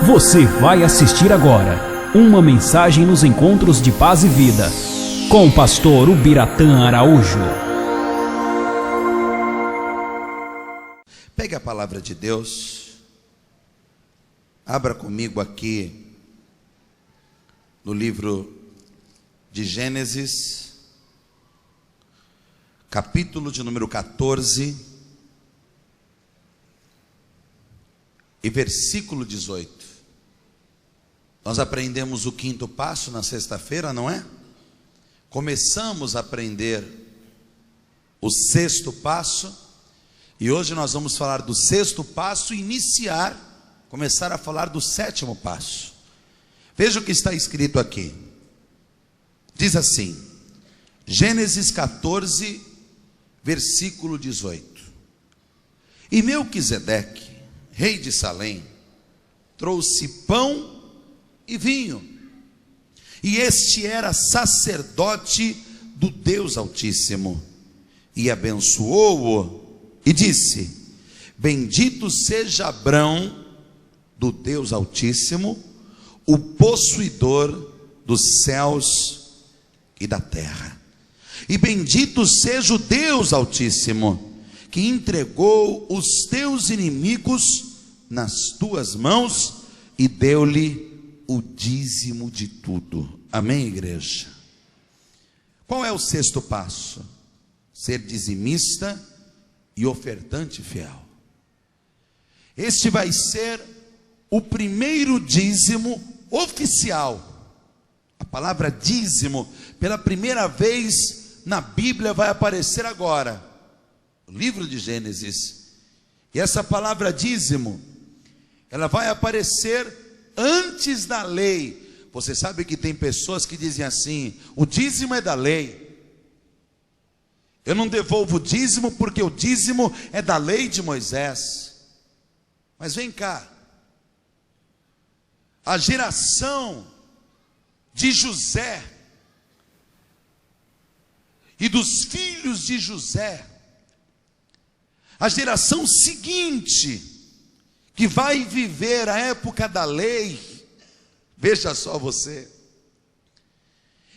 Você vai assistir agora uma mensagem nos encontros de paz e vida com o pastor Ubiratã Araújo. Pegue a palavra de Deus, abra comigo aqui no livro de Gênesis, capítulo de número 14 e versículo 18. Nós aprendemos o quinto passo na sexta-feira, não é? Começamos a aprender o sexto passo e hoje nós vamos falar do sexto passo e começar a falar do sétimo passo. Veja o que está escrito aqui. Diz assim, Gênesis 14, versículo 18. E Melquisedeque, rei de Salém, trouxe pão e vinho, e este era sacerdote do Deus Altíssimo, e abençoou-o, e disse: bendito seja Abrão do Deus Altíssimo, o possuidor dos céus e da terra, e bendito seja o Deus Altíssimo, que entregou os teus inimigos nas tuas mãos, e deu-lhe o dízimo de tudo. Amém, igreja? Qual é o sexto passo? Ser dizimista e ofertante fiel. Este vai ser o primeiro dízimo oficial. A palavra dízimo, pela primeira vez na Bíblia, vai aparecer agora, no livro de Gênesis. E essa palavra dízimo, ela vai aparecer antes da lei. Você sabe que tem pessoas que dizem assim: o dízimo é da lei, eu não devolvo o dízimo porque o dízimo é da lei de Moisés. Mas vem cá, a geração de José e dos filhos de José, a geração seguinte, que vai viver a época da lei, veja só você,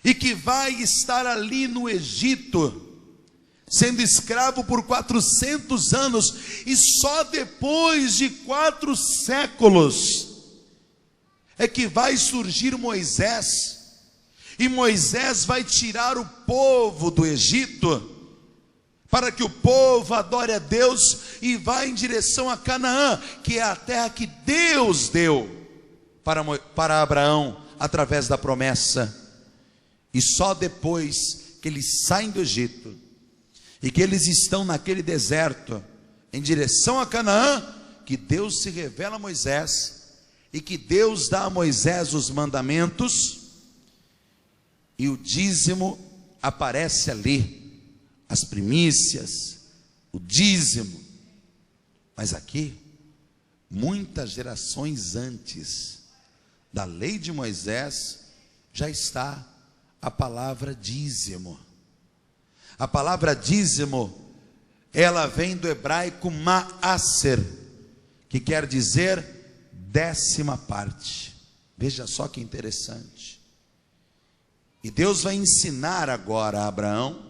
e que vai estar ali no Egito, sendo escravo por 400 anos, e só depois de 4 séculos, é que vai surgir Moisés, e Moisés vai tirar o povo do Egito, para que o povo adore a Deus e vá em direção a Canaã, que é a terra que Deus deu para Abraão, através da promessa. E só depois que eles saem do Egito, e que eles estão naquele deserto, em direção a Canaã, que Deus se revela a Moisés, e que Deus dá a Moisés os mandamentos, e o dízimo aparece ali, as primícias, o dízimo. Mas aqui, muitas gerações antes da lei de Moisés, já está a palavra dízimo. A palavra dízimo, ela vem do hebraico ma'aser, que quer dizer 10ª parte. Veja só que interessante. E Deus vai ensinar agora a Abraão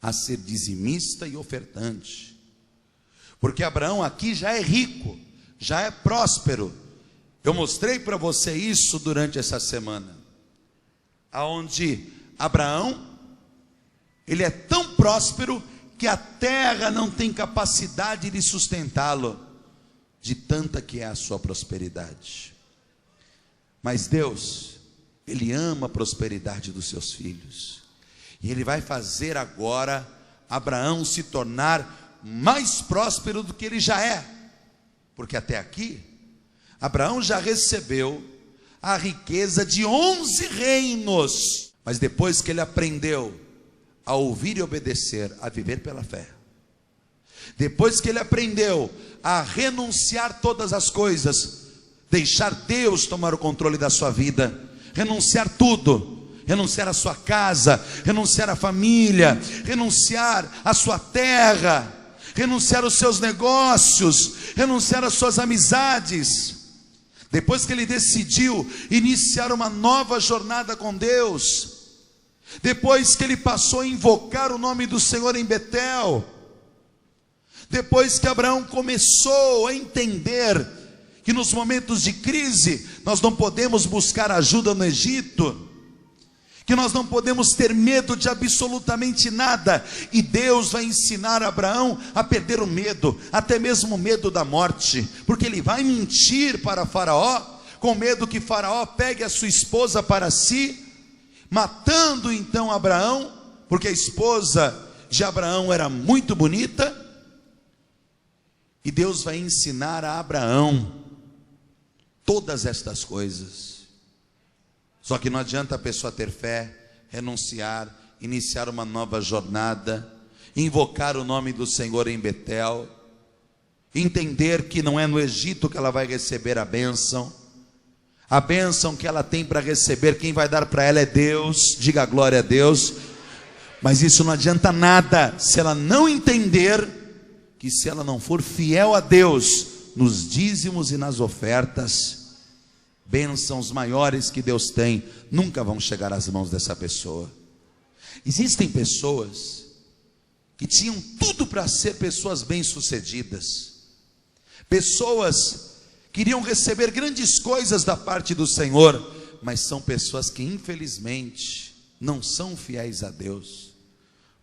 a ser dizimista e ofertante, porque Abraão aqui já é rico, já é próspero. Eu mostrei para você isso durante essa semana, aonde Abraão, ele é tão próspero que a terra não tem capacidade de sustentá-lo, de tanta que é a sua prosperidade. Mas Deus, Ele ama a prosperidade dos seus filhos, e Ele vai fazer agora Abraão se tornar mais próspero do que ele já é. Porque até aqui, Abraão já recebeu a riqueza de 11 reinos. Mas depois que ele aprendeu a ouvir e obedecer, a viver pela fé, depois que ele aprendeu a renunciar todas as coisas, deixar Deus tomar o controle da sua vida, renunciar tudo, renunciar a sua casa, renunciar a família, renunciar a sua terra, renunciar aos seus negócios, renunciar às suas amizades, depois que ele decidiu iniciar uma nova jornada com Deus, depois que ele passou a invocar o nome do Senhor em Betel, depois que Abraão começou a entender que nos momentos de crise nós não podemos buscar ajuda no Egito, que nós não podemos ter medo de absolutamente nada, e Deus vai ensinar Abraão a perder o medo, até mesmo o medo da morte, porque ele vai mentir para Faraó, com medo que Faraó pegue a sua esposa para si, matando então Abraão, porque a esposa de Abraão era muito bonita. E Deus vai ensinar a Abraão todas estas coisas. Só que não adianta a pessoa ter fé, renunciar, iniciar uma nova jornada, invocar o nome do Senhor em Betel, entender que não é no Egito que ela vai receber a bênção que ela tem para receber, quem vai dar para ela é Deus, diga glória a Deus. Mas isso não adianta nada se ela não entender que, se ela não for fiel a Deus nos dízimos e nas ofertas, bênçãos maiores que Deus tem nunca vão chegar às mãos dessa pessoa. Existem pessoas que tinham tudo para ser pessoas bem-sucedidas, pessoas que iriam receber grandes coisas da parte do Senhor, mas são pessoas que infelizmente não são fiéis a Deus,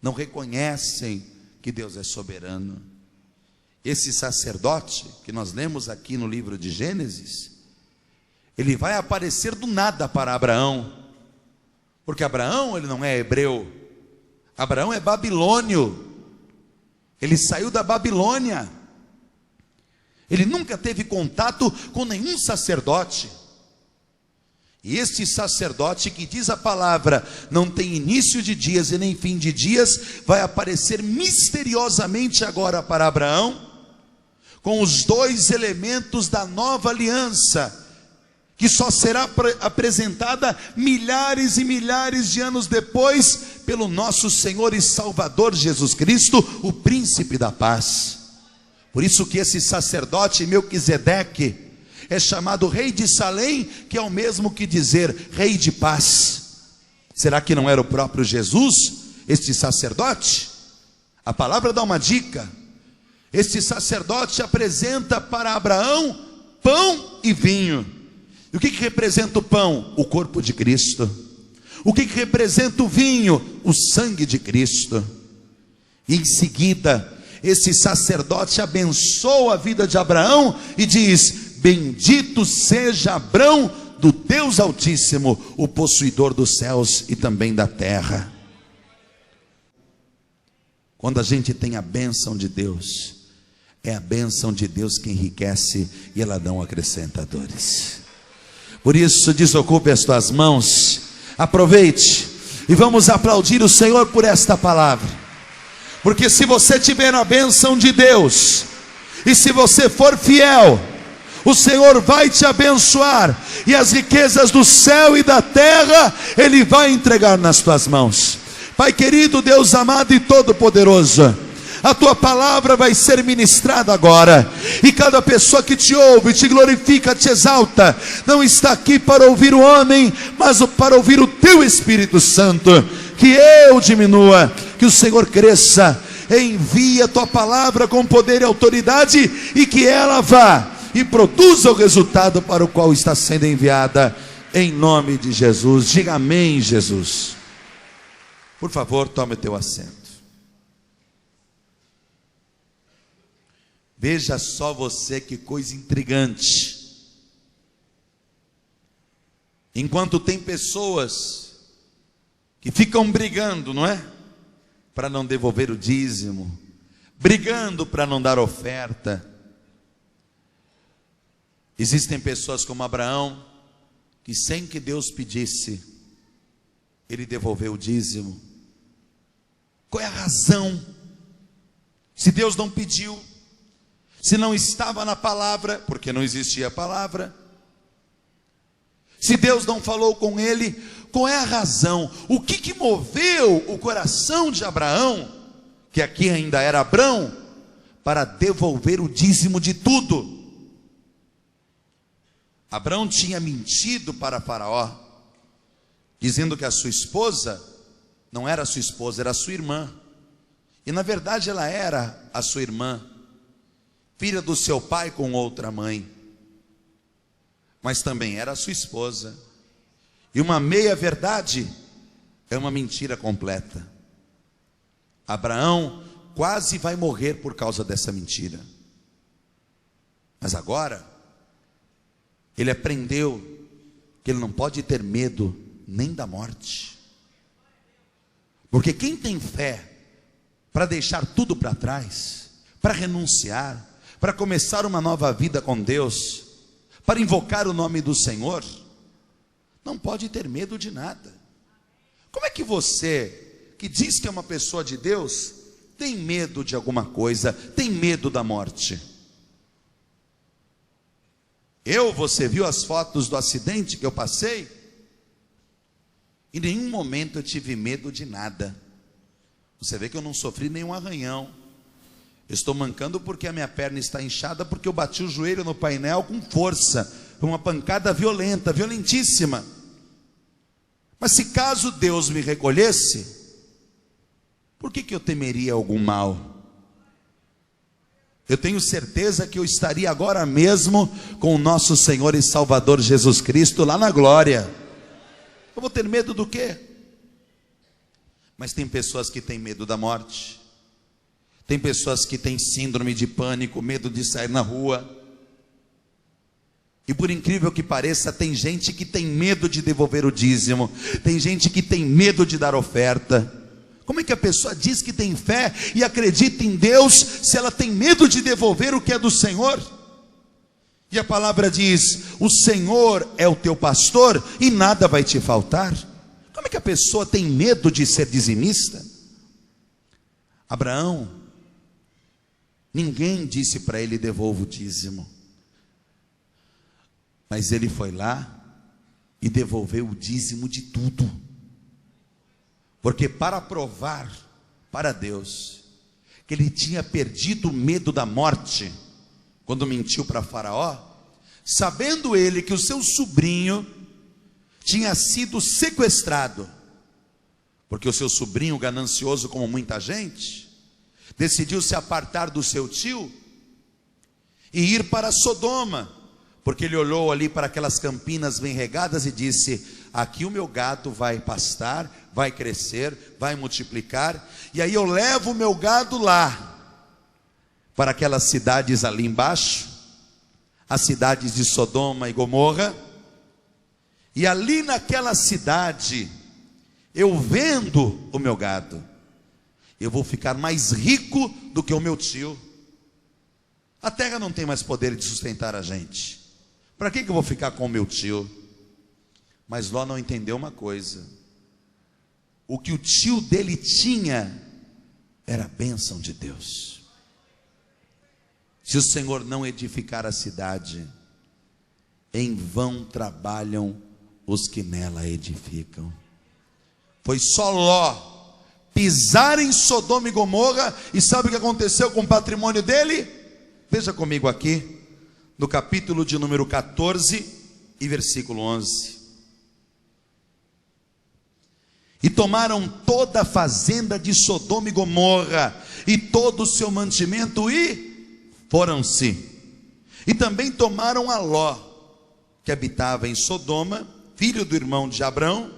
não reconhecem que Deus é soberano. Esse sacerdote que nós lemos aqui no livro de Gênesis, ele vai aparecer do nada para Abraão, porque Abraão, ele não é hebreu, Abraão é babilônio, ele saiu da Babilônia, ele nunca teve contato com nenhum sacerdote, e este sacerdote, que diz a palavra, não tem início de dias e nem fim de dias, vai aparecer misteriosamente agora para Abraão, com os dois elementos da nova aliança, que só será apresentada milhares e milhares de anos depois, pelo nosso Senhor e Salvador Jesus Cristo, o príncipe da paz. Por isso que esse sacerdote Melquisedeque é chamado rei de Salém, que é o mesmo que dizer rei de paz. Será que não era o próprio Jesus, este sacerdote? A palavra dá uma dica. Este sacerdote apresenta para Abraão pão e vinho. E o que representa o pão? O corpo de Cristo. O que representa o vinho? O sangue de Cristo. E em seguida, esse sacerdote abençoa a vida de Abraão e diz: bendito seja Abraão do Deus Altíssimo, o possuidor dos céus e também da terra. Quando a gente tem a bênção de Deus, é a bênção de Deus que enriquece, e ela não acrescenta dores. Por isso, desocupe as tuas mãos, aproveite e vamos aplaudir o Senhor por esta palavra, porque se você tiver a bênção de Deus, e se você for fiel, o Senhor vai te abençoar, e as riquezas do céu e da terra Ele vai entregar nas tuas mãos. Pai querido, Deus amado e todo-poderoso, a tua palavra vai ser ministrada agora, e cada pessoa que te ouve, te glorifica, te exalta, não está aqui para ouvir o homem, mas para ouvir o teu Espírito Santo. Que eu diminua, que o Senhor cresça. Envia a tua palavra com poder e autoridade, e que ela vá e produza o resultado para o qual está sendo enviada, em nome de Jesus. Diga amém, Jesus. Por favor, tome o teu assento. Veja só você, que coisa intrigante. Enquanto tem pessoas que ficam brigando, não é? Para não devolver o dízimo, brigando para não dar oferta. Existem pessoas como Abraão, que sem que Deus pedisse, ele devolveu o dízimo. Qual é a razão? Se Deus não pediu, se não estava na palavra, porque não existia a palavra, se Deus não falou com ele, qual é a razão? O que moveu o coração de Abraão, que aqui ainda era Abrão, para devolver o dízimo de tudo? Abraão tinha mentido para Faraó, dizendo que a sua esposa não era a sua esposa, era a sua irmã. E na verdade ela era a sua irmã, filha do seu pai com outra mãe, mas também era a sua esposa. E uma meia-verdade é uma mentira completa. Abraão quase vai morrer por causa dessa mentira. Mas agora, ele aprendeu que ele não pode ter medo nem da morte. Porque quem tem fé para deixar tudo para trás, para renunciar, para começar uma nova vida com Deus, para invocar o nome do Senhor, não pode ter medo de nada. Como é que você, que diz que é uma pessoa de Deus, tem medo de alguma coisa, tem medo da morte? Você viu as fotos do acidente que eu passei? Em nenhum momento eu tive medo de nada. Você vê que eu não sofri nenhum arranhão. Eu estou mancando porque a minha perna está inchada, porque eu bati o joelho no painel com força. Foi uma pancada violenta, violentíssima. Mas se caso Deus me recolhesse, por que eu temeria algum mal? Eu tenho certeza que eu estaria agora mesmo com o nosso Senhor e Salvador Jesus Cristo lá na glória. Eu vou ter medo do quê? Mas tem pessoas que têm medo da morte. Tem pessoas que têm síndrome de pânico, medo de sair na rua. E por incrível que pareça, tem gente que tem medo de devolver o dízimo. Tem gente que tem medo de dar oferta. Como é que a pessoa diz que tem fé e acredita em Deus, se ela tem medo de devolver o que é do Senhor? E a palavra diz: o Senhor é o teu pastor e nada vai te faltar. Como é que a pessoa tem medo de ser dizimista? Abraão, ninguém disse para ele: devolva o dízimo. Mas ele foi lá e devolveu o dízimo de tudo. Porque para provar para Deus que ele tinha perdido o medo da morte, quando mentiu para Faraó, sabendo ele que o seu sobrinho tinha sido sequestrado, porque o seu sobrinho, ganancioso como muita gente, decidiu se apartar do seu tio e ir para Sodoma, porque ele olhou ali para aquelas campinas bem regadas e disse: aqui o meu gado vai pastar, vai crescer, vai multiplicar, e aí eu levo o meu gado lá, para aquelas cidades ali embaixo, as cidades de Sodoma e Gomorra, e ali naquela cidade, eu vendo o meu gado, eu vou ficar mais rico do que o meu tio. A terra não tem mais poder de sustentar a gente. Para que eu vou ficar com o meu tio? Mas Ló não entendeu uma coisa: o que o tio dele tinha era a bênção de Deus. Se o Senhor não edificar a cidade, em vão trabalham os que nela edificam. Foi só Ló pisar em Sodoma e Gomorra, e sabe o que aconteceu com o patrimônio dele? Veja comigo aqui, no capítulo de número 14 e versículo 11. E tomaram toda a fazenda de Sodoma e Gomorra, e todo o seu mantimento, e foram-se. E também tomaram a Ló, que habitava em Sodoma, filho do irmão de Abrão,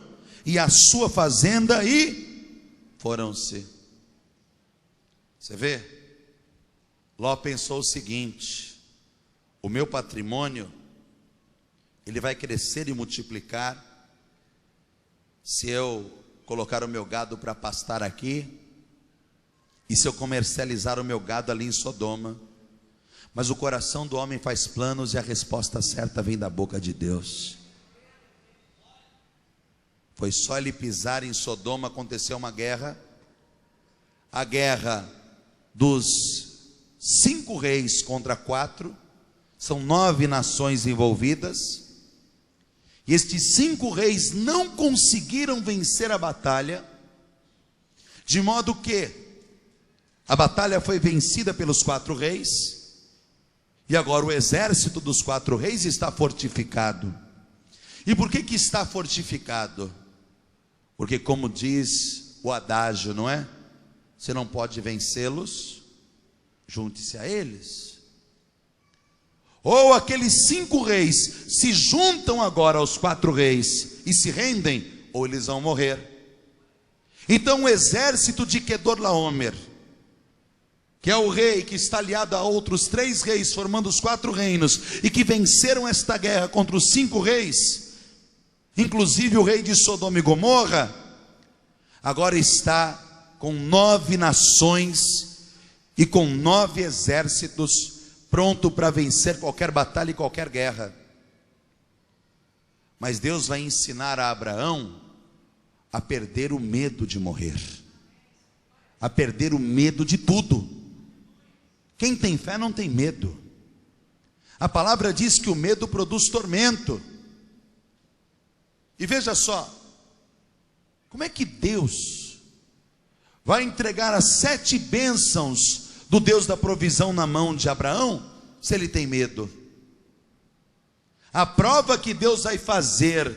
e a sua fazenda, e foram-se. Você vê? Ló pensou o seguinte: o meu patrimônio, ele vai crescer e multiplicar, se eu colocar o meu gado para pastar aqui, e se eu comercializar o meu gado ali em Sodoma. Mas o coração do homem faz planos, e a resposta certa vem da boca de Deus. Foi só ele pisar em Sodoma, aconteceu uma guerra, a guerra dos 5 reis contra 4, são 9 nações envolvidas, e estes 5 reis não conseguiram vencer a batalha, de modo que a batalha foi vencida pelos 4 reis, E agora o exército dos 4 reis está fortificado. E por que está fortificado? Porque, como diz o adágio, não é? Você não pode vencê-los, junte-se a eles. Ou aqueles 5 reis se juntam agora aos 4 reis e se rendem, ou eles vão morrer. Então o exército de Quedorlaomer, que é o rei que está aliado a outros 3 reis, formando os 4 reinos, e que venceram esta guerra contra os 5 reis, inclusive o rei de Sodoma e Gomorra, agora está com 9 nações e com 9 exércitos, pronto para vencer qualquer batalha e qualquer guerra. Mas Deus vai ensinar a Abraão a perder o medo de morrer, a perder o medo de tudo. Quem tem fé não tem medo. A palavra diz que o medo produz tormento. E veja só, como é que Deus vai entregar as 7 bênçãos do Deus da provisão na mão de Abraão, se ele tem medo? A prova que Deus vai fazer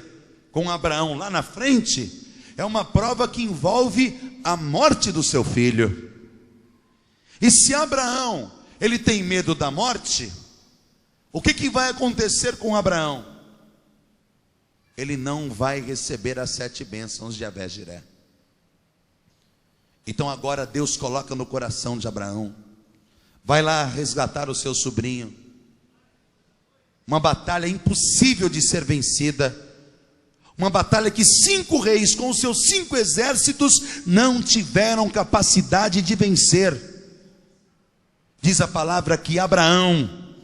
com Abraão lá na frente é uma prova que envolve a morte do seu filho. E se Abraão, ele tem medo da morte, o que vai acontecer com Abraão? Ele não vai receber as 7 bênçãos de Abé-Jiré. Então agora Deus coloca no coração de Abraão: vai lá resgatar o seu sobrinho. Uma batalha impossível de ser vencida. Uma batalha que 5 reis com os seus 5 exércitos não tiveram capacidade de vencer. Diz a palavra que Abraão,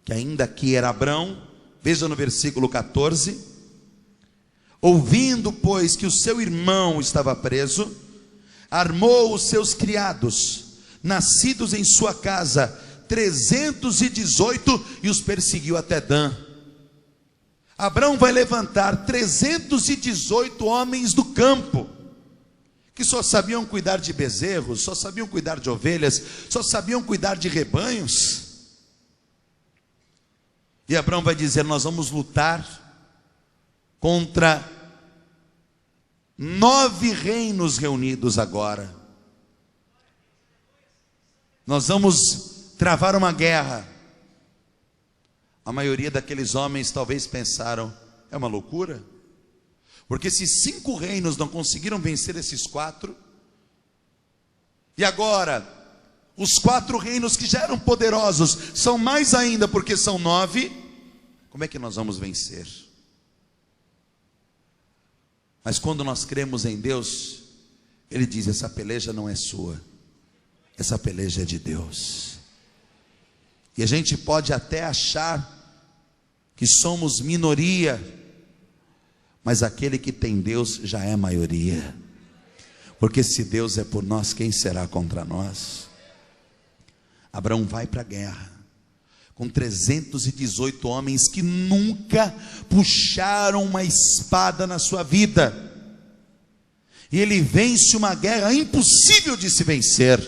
que ainda aqui era Abrão, veja no versículo 14: ouvindo, pois, que o seu irmão estava preso, armou os seus criados, nascidos em sua casa, 318, e os perseguiu até Dan. Abrão vai levantar 318 homens do campo, que só sabiam cuidar de bezerros, só sabiam cuidar de ovelhas, só sabiam cuidar de rebanhos. E Abrão vai dizer: nós vamos lutar contra 9 reinos reunidos agora. Nós vamos travar uma guerra. A maioria daqueles homens talvez pensaram: é uma loucura, porque se 5 reinos não conseguiram vencer esses 4, e agora os 4 reinos que já eram poderosos são mais ainda porque são 9, como é que nós vamos vencer? Mas quando nós cremos em Deus, Ele diz: essa peleja não é sua, essa peleja é de Deus. E a gente pode até achar que somos minoria, mas aquele que tem Deus já é maioria. Porque se Deus é por nós, quem será contra nós? Abraão vai para a guerra com 318 homens que nunca puxaram uma espada na sua vida, e ele vence uma guerra impossível de se vencer.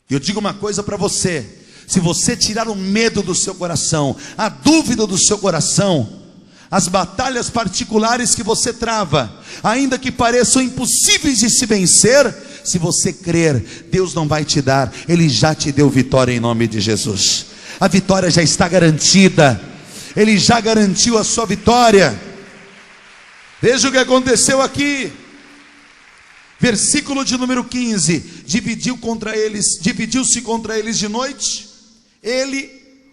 E eu digo uma coisa para você: se você tirar o medo do seu coração, a dúvida do seu coração, as batalhas particulares que você trava, ainda que pareçam impossíveis de se vencer, se você crer, Deus não vai te dar, Ele já te deu vitória em nome de Jesus. A vitória já está garantida, Ele já garantiu a sua vitória. Veja o que aconteceu aqui. Versículo de número 15: dividiu-se contra eles de noite, ele,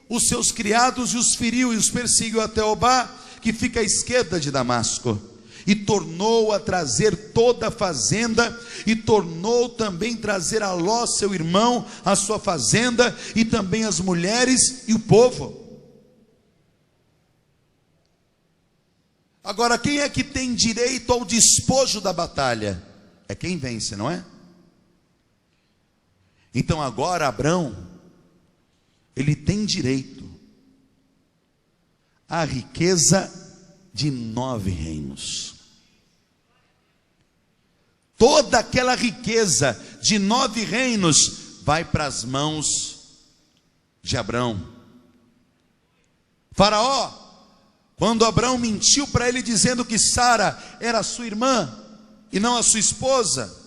os seus criados, e os feriu e os perseguiu até Obá, que fica à esquerda de Damasco, e tornou a trazer toda a fazenda, e tornou também trazer a Ló seu irmão, a sua fazenda, e também as mulheres e o povo. Agora, quem é que tem direito ao despojo da batalha? É quem vence, não é? Então agora Abrão, ele tem direito à riqueza de 9 reinos. Toda aquela riqueza de 9 reinos vai para as mãos de Abrão. Faraó, quando Abrão mentiu para ele dizendo que Sara era sua irmã e não a sua esposa,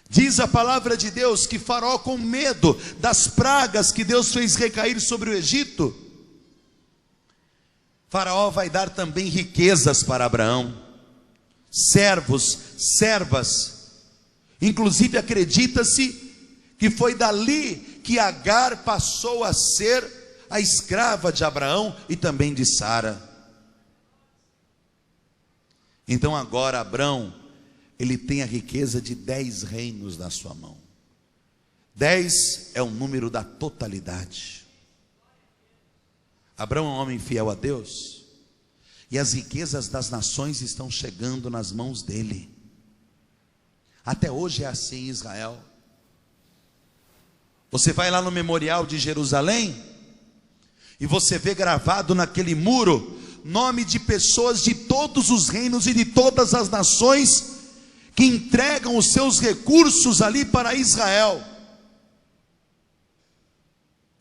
diz a palavra de Deus que Faraó, com medo das pragas que Deus fez recair sobre o Egito, Faraó vai dar também riquezas para Abraão, servos, servas. Inclusive acredita-se que foi dali que Agar passou a ser a escrava de Abraão e também de Sara. Então agora Abrão, ele tem a riqueza de 10 reinos na sua mão. 10 é o número da totalidade. Abrão é um homem fiel a Deus, e as riquezas das nações estão chegando nas mãos dele. Até hoje é assim em Israel. Você vai lá no memorial de Jerusalém, e você vê gravado naquele muro nome de pessoas de todos os reinos e de todas as nações que entregam os seus recursos ali para Israel.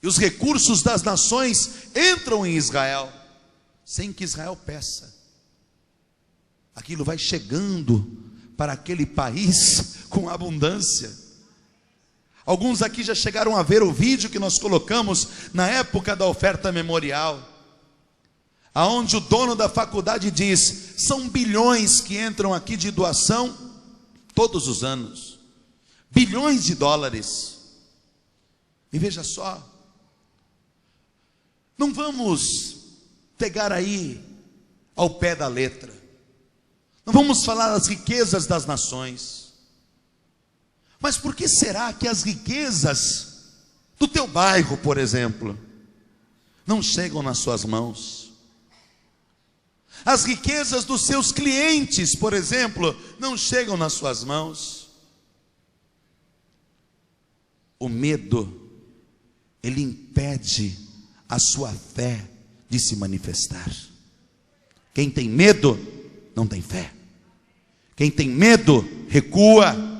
E os recursos das nações entram em Israel, sem que Israel peça. Aquilo vai chegando para aquele país com abundância. Alguns aqui já chegaram a ver o vídeo que nós colocamos na época da oferta memorial, aonde o dono da faculdade diz: são bilhões que entram aqui de doação todos os anos, bilhões de dólares. E veja só, não vamos pegar aí ao pé da letra, não vamos falar das riquezas das nações, mas por que será que as riquezas do teu bairro, por exemplo, não chegam nas suas mãos? As riquezas dos seus clientes, por exemplo, não chegam nas suas mãos. O medo, ele impede a sua fé de se manifestar. Quem tem medo, não tem fé. Quem tem medo, recua.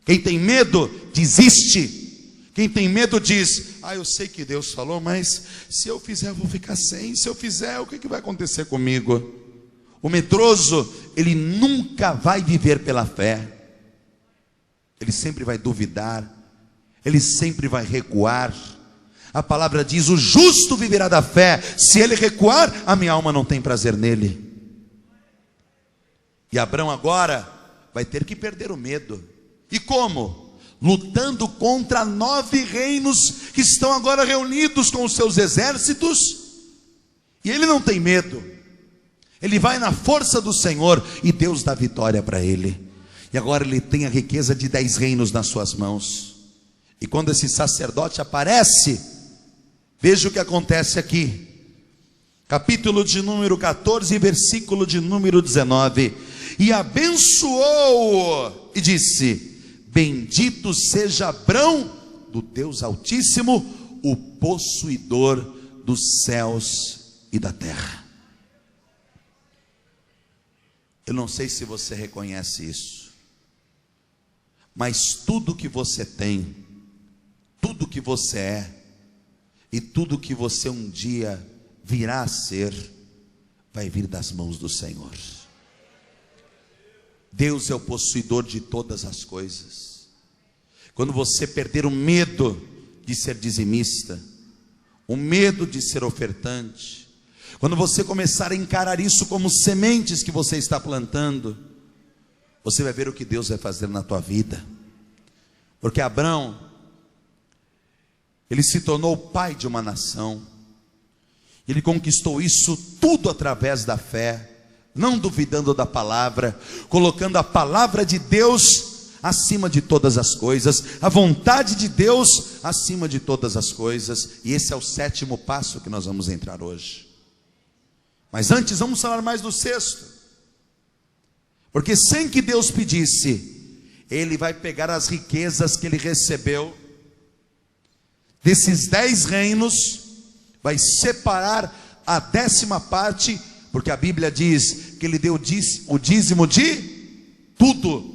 Quem tem medo, desiste. Quem tem medo diz: eu sei que Deus falou, mas se eu fizer eu vou ficar sem. Se eu fizer, o que vai acontecer comigo? O medroso, ele nunca vai viver pela fé. Ele sempre vai duvidar, ele sempre vai recuar. A palavra diz: o justo viverá da fé. Se ele recuar, a minha alma não tem prazer nele. E Abrão agora vai ter que perder o medo. E como? Lutando contra 9 reinos que estão agora reunidos com os seus exércitos. E ele não tem medo. Ele vai na força do Senhor e Deus dá vitória para ele. E agora ele tem a riqueza de 10 reinos nas suas mãos. E quando esse sacerdote aparece, veja o que acontece aqui. Capítulo de número 14, versículo de número 19. E abençoou-o e disse: bendito seja Abrão do Deus Altíssimo, o possuidor dos céus e da terra. Eu não sei se você reconhece isso, mas tudo que você tem, tudo que você é, e tudo que você um dia virá a ser, vai vir das mãos do Senhor. Deus é o possuidor de todas as coisas. Quando você perder o medo de ser dizimista, o medo de ser ofertante, quando você começar a encarar isso como sementes que você está plantando, você vai ver o que Deus vai fazer na tua vida. Porque Abrão, ele se tornou o pai de uma nação. Ele conquistou isso tudo através da fé, não duvidando da palavra, colocando a palavra de Deus acima de todas as coisas, a vontade de Deus acima de todas as coisas. E esse é o 7º passo que nós vamos entrar hoje. Mas antes vamos falar mais do 6º, porque sem que Deus pedisse, ele vai pegar as riquezas que ele recebeu desses 10 reinos, vai separar a 10ª parte, porque a Bíblia diz que ele deu o dízimo de tudo.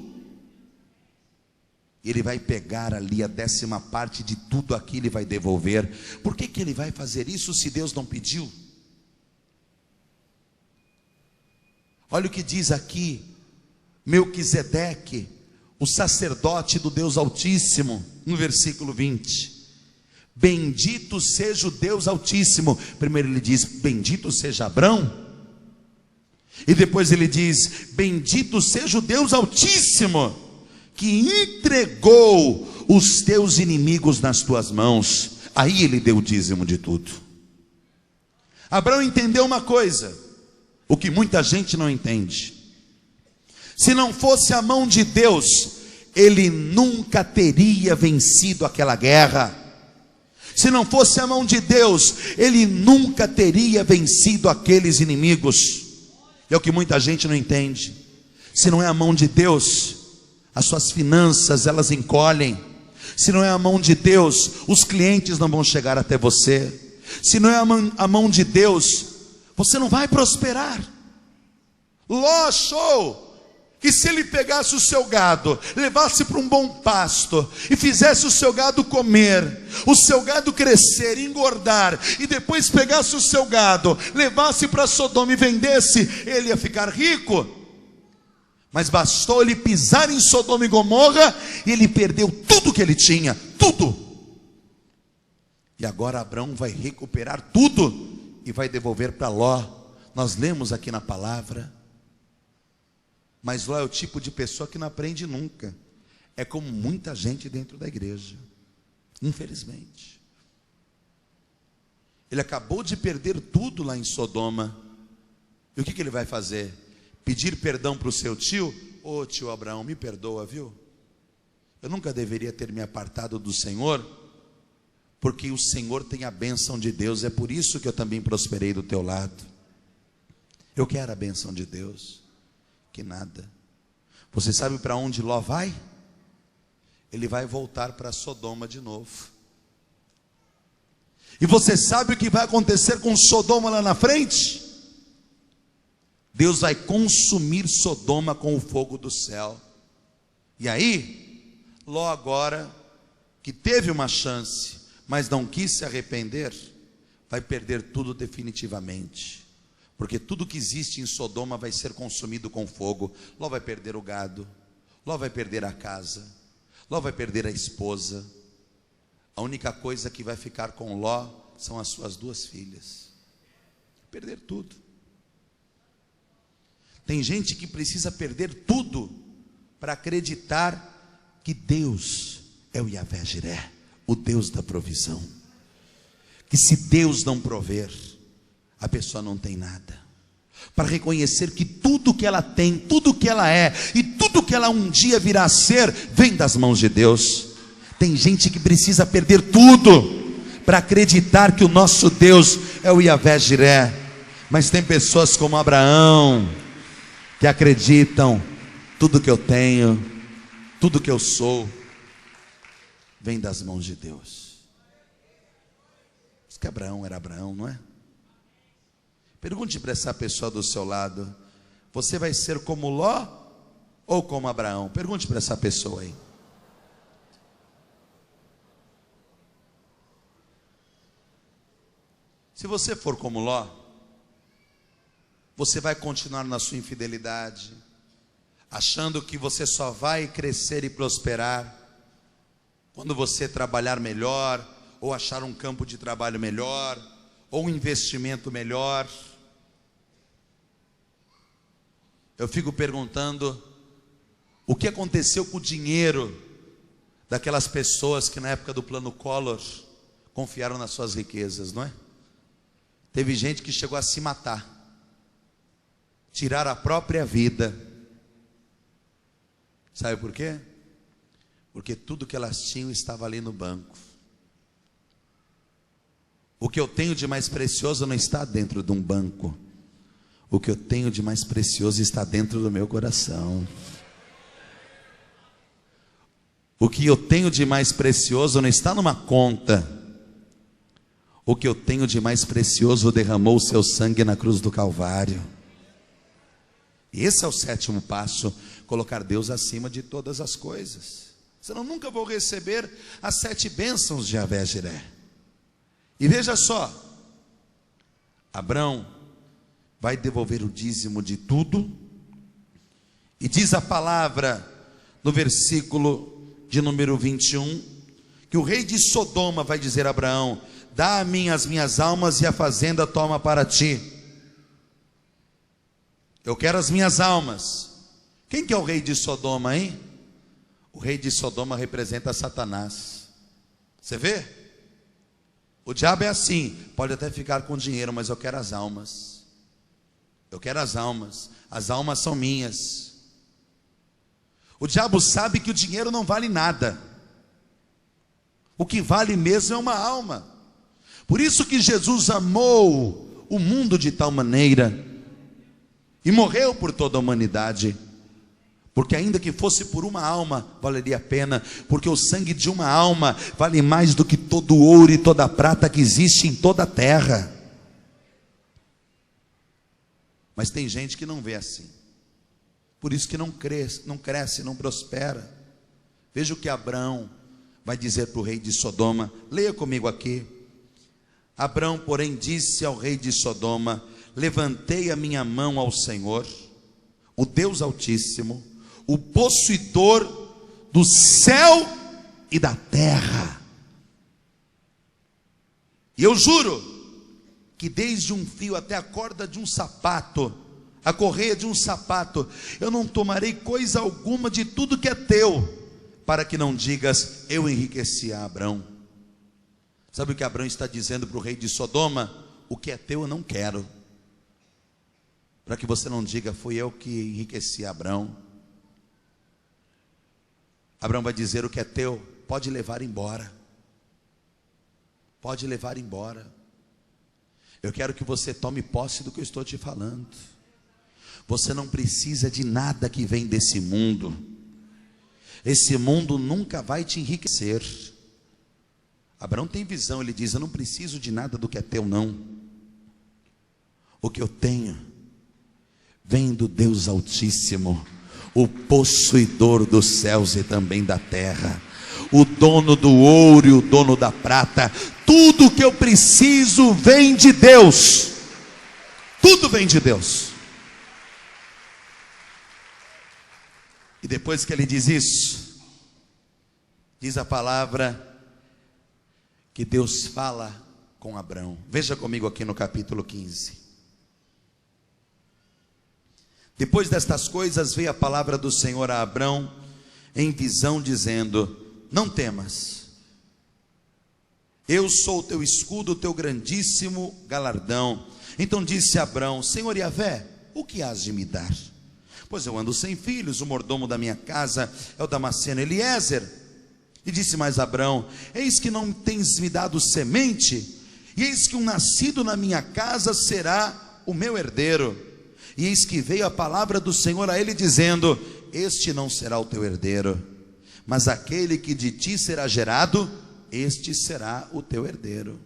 Ele vai pegar ali a 10ª parte de tudo aquilo e vai devolver. Por que ele vai fazer isso se Deus não pediu? Olha o que diz aqui Melquisedeque, o sacerdote do Deus Altíssimo, no versículo 20. Bendito seja o Deus Altíssimo. Primeiro ele diz, bendito seja Abrão. E depois ele diz, bendito seja o Deus Altíssimo, que entregou os teus inimigos nas tuas mãos. Aí ele deu o dízimo de tudo. Abraão entendeu uma coisa, o que muita gente não entende. Se não fosse a mão de Deus, ele nunca teria vencido aquela guerra. Se não fosse a mão de Deus, ele nunca teria vencido aqueles inimigos. É o que muita gente não entende. Se não é a mão de Deus, as suas finanças elas encolhem. Se não é a mão de Deus, os clientes não vão chegar até você. Se não é a mão de Deus, você não vai prosperar. Ló achou que se ele pegasse o seu gado, levasse para um bom pasto e fizesse o seu gado comer, o seu gado crescer, engordar, e depois pegasse o seu gado, levasse para Sodoma e vendesse, ele ia ficar rico. Mas bastou ele pisar em Sodoma e Gomorra e ele perdeu tudo que ele tinha, tudo. E agora Abraão vai recuperar tudo e vai devolver para Ló. Nós lemos aqui na palavra. Mas Ló é o tipo de pessoa que não aprende nunca. É como muita gente dentro da igreja, infelizmente. Ele acabou de perder tudo lá em Sodoma. E o que ele vai fazer? Pedir perdão para o seu tio? Ô tio Abraão, me perdoa, viu? Eu nunca deveria ter me apartado do Senhor, porque o Senhor tem a bênção de Deus. É por isso que eu também prosperei do teu lado. Eu quero a bênção de Deus. Que nada. Você sabe para onde Ló vai? Ele vai voltar para Sodoma de novo. E você sabe o que vai acontecer com Sodoma lá na frente? Deus vai consumir Sodoma com o fogo do céu. E aí, Ló agora, que teve uma chance, mas não quis se arrepender, vai perder tudo definitivamente. Porque tudo que existe em Sodoma vai ser consumido com fogo. Ló vai perder o gado, Ló vai perder a casa, Ló vai perder a esposa. A única coisa que vai ficar com Ló são as suas 2 filhas. Perder tudo. Tem gente que precisa perder tudo para acreditar que Deus é o Yahvé Jiré, o Deus da provisão. Que se Deus não prover, a pessoa não tem nada. Para reconhecer que tudo que ela tem, tudo que ela é e tudo que ela um dia virá a ser, vem das mãos de Deus. Tem gente que precisa perder tudo para acreditar que o nosso Deus é o Yahvé Jiré. Mas tem pessoas como Abraão que acreditam: tudo que eu tenho, tudo que eu sou, vem das mãos de Deus. Diz que Abraão era Abraão, não é? Pergunte para essa pessoa do seu lado: você vai ser como Ló ou como Abraão? Pergunte para essa pessoa aí. Se você for como Ló, você vai continuar na sua infidelidade, achando que você só vai crescer e prosperar quando você trabalhar melhor, ou achar um campo de trabalho melhor, ou um investimento melhor. Eu fico perguntando o que aconteceu com o dinheiro daquelas pessoas que na época do plano Collor confiaram nas suas riquezas, não é? Teve gente que chegou a se matar, tirar a própria vida. Sabe por quê? Porque tudo que elas tinham estava ali no banco. O que eu tenho de mais precioso não está dentro de um banco. O que eu tenho de mais precioso está dentro do meu coração. O que eu tenho de mais precioso não está numa conta. O que eu tenho de mais precioso derramou o seu sangue na cruz do Calvário. Esse é o 7º passo: colocar Deus acima de todas as coisas. senão nunca vou receber as 7 bênçãos de Yahvé-Jiré. E veja só, Abrão vai devolver o dízimo de tudo, e diz a palavra no versículo de número 21, que o rei de Sodoma vai dizer a Abraão: dá a mim as minhas almas e a fazenda toma para ti. Eu quero as minhas almas. Quem que é o rei de Sodoma, hein? O rei de Sodoma representa Satanás. Você vê? O diabo é assim, pode até ficar com dinheiro, mas eu quero as almas. Eu quero as almas são minhas. O diabo sabe que o dinheiro não vale nada. O que vale mesmo é uma alma. Por isso que Jesus amou o mundo de tal maneira e morreu por toda a humanidade, porque ainda que fosse por uma alma, valeria a pena, porque o sangue de uma alma vale mais do que todo o ouro e toda a prata que existe em toda a terra. Mas tem gente que não vê assim, por isso que não cresce, não prospera. Veja o que Abrão vai dizer para o rei de Sodoma. Leia comigo aqui. Abrão, porém, disse ao rei de Sodoma: levantei a minha mão ao Senhor, o Deus Altíssimo, o possuidor do céu e da terra, e eu juro que desde um fio até a corda de um sapato, a correia de um sapato, eu não tomarei coisa alguma de tudo que é teu, para que não digas: eu enriqueci a Abrão. Sabe o que Abrão está dizendo para o rei de Sodoma? O que é teu eu não quero, para que você não diga: fui eu que enriqueci a Abrão. Abrão vai dizer: o que é teu, pode levar embora. Pode levar embora. Eu quero que você tome posse do que eu estou te falando. Você não precisa de nada que vem desse mundo. Esse mundo nunca vai te enriquecer. Abraão tem visão, ele diz: eu não preciso de nada do que é teu, não. O que eu tenho vem do Deus Altíssimo, o possuidor dos céus e também da terra, o dono do ouro e o dono da prata. Tudo que eu preciso vem de Deus. Tudo vem de Deus. E depois que ele diz isso, diz a palavra que Deus fala com Abrão. Veja comigo aqui no capítulo 15. Depois destas coisas veio a palavra do Senhor a Abrão em visão, dizendo: não temas, eu sou o teu escudo, o teu grandíssimo galardão. Então disse Abrão: Senhor Yahvé, o que hás de me dar? Pois eu ando sem filhos, o mordomo da minha casa é o Damasceno Eliezer. E disse mais Abrão: eis que não tens me dado semente, e eis que um nascido na minha casa será o meu herdeiro. E eis que veio a palavra do Senhor a ele, dizendo: este não será o teu herdeiro, mas aquele que de ti será gerado, este será o teu herdeiro.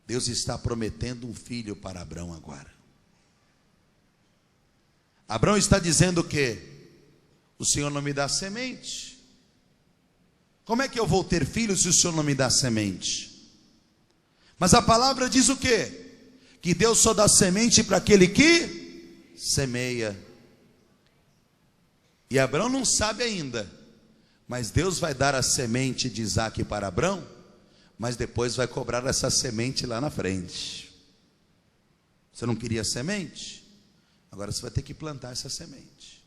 Deus está prometendo um filho para Abrão agora. Abrão está dizendo que o Senhor não me dá semente. Como é que eu vou ter filho se o Senhor não me dá semente? Mas a palavra diz o quê? Que Deus só dá semente para aquele que semeia. E Abrão não sabe ainda, mas Deus vai dar a semente de Isaque para Abrão, mas depois vai cobrar essa semente lá na frente. Você não queria semente? Agora você vai ter que plantar essa semente,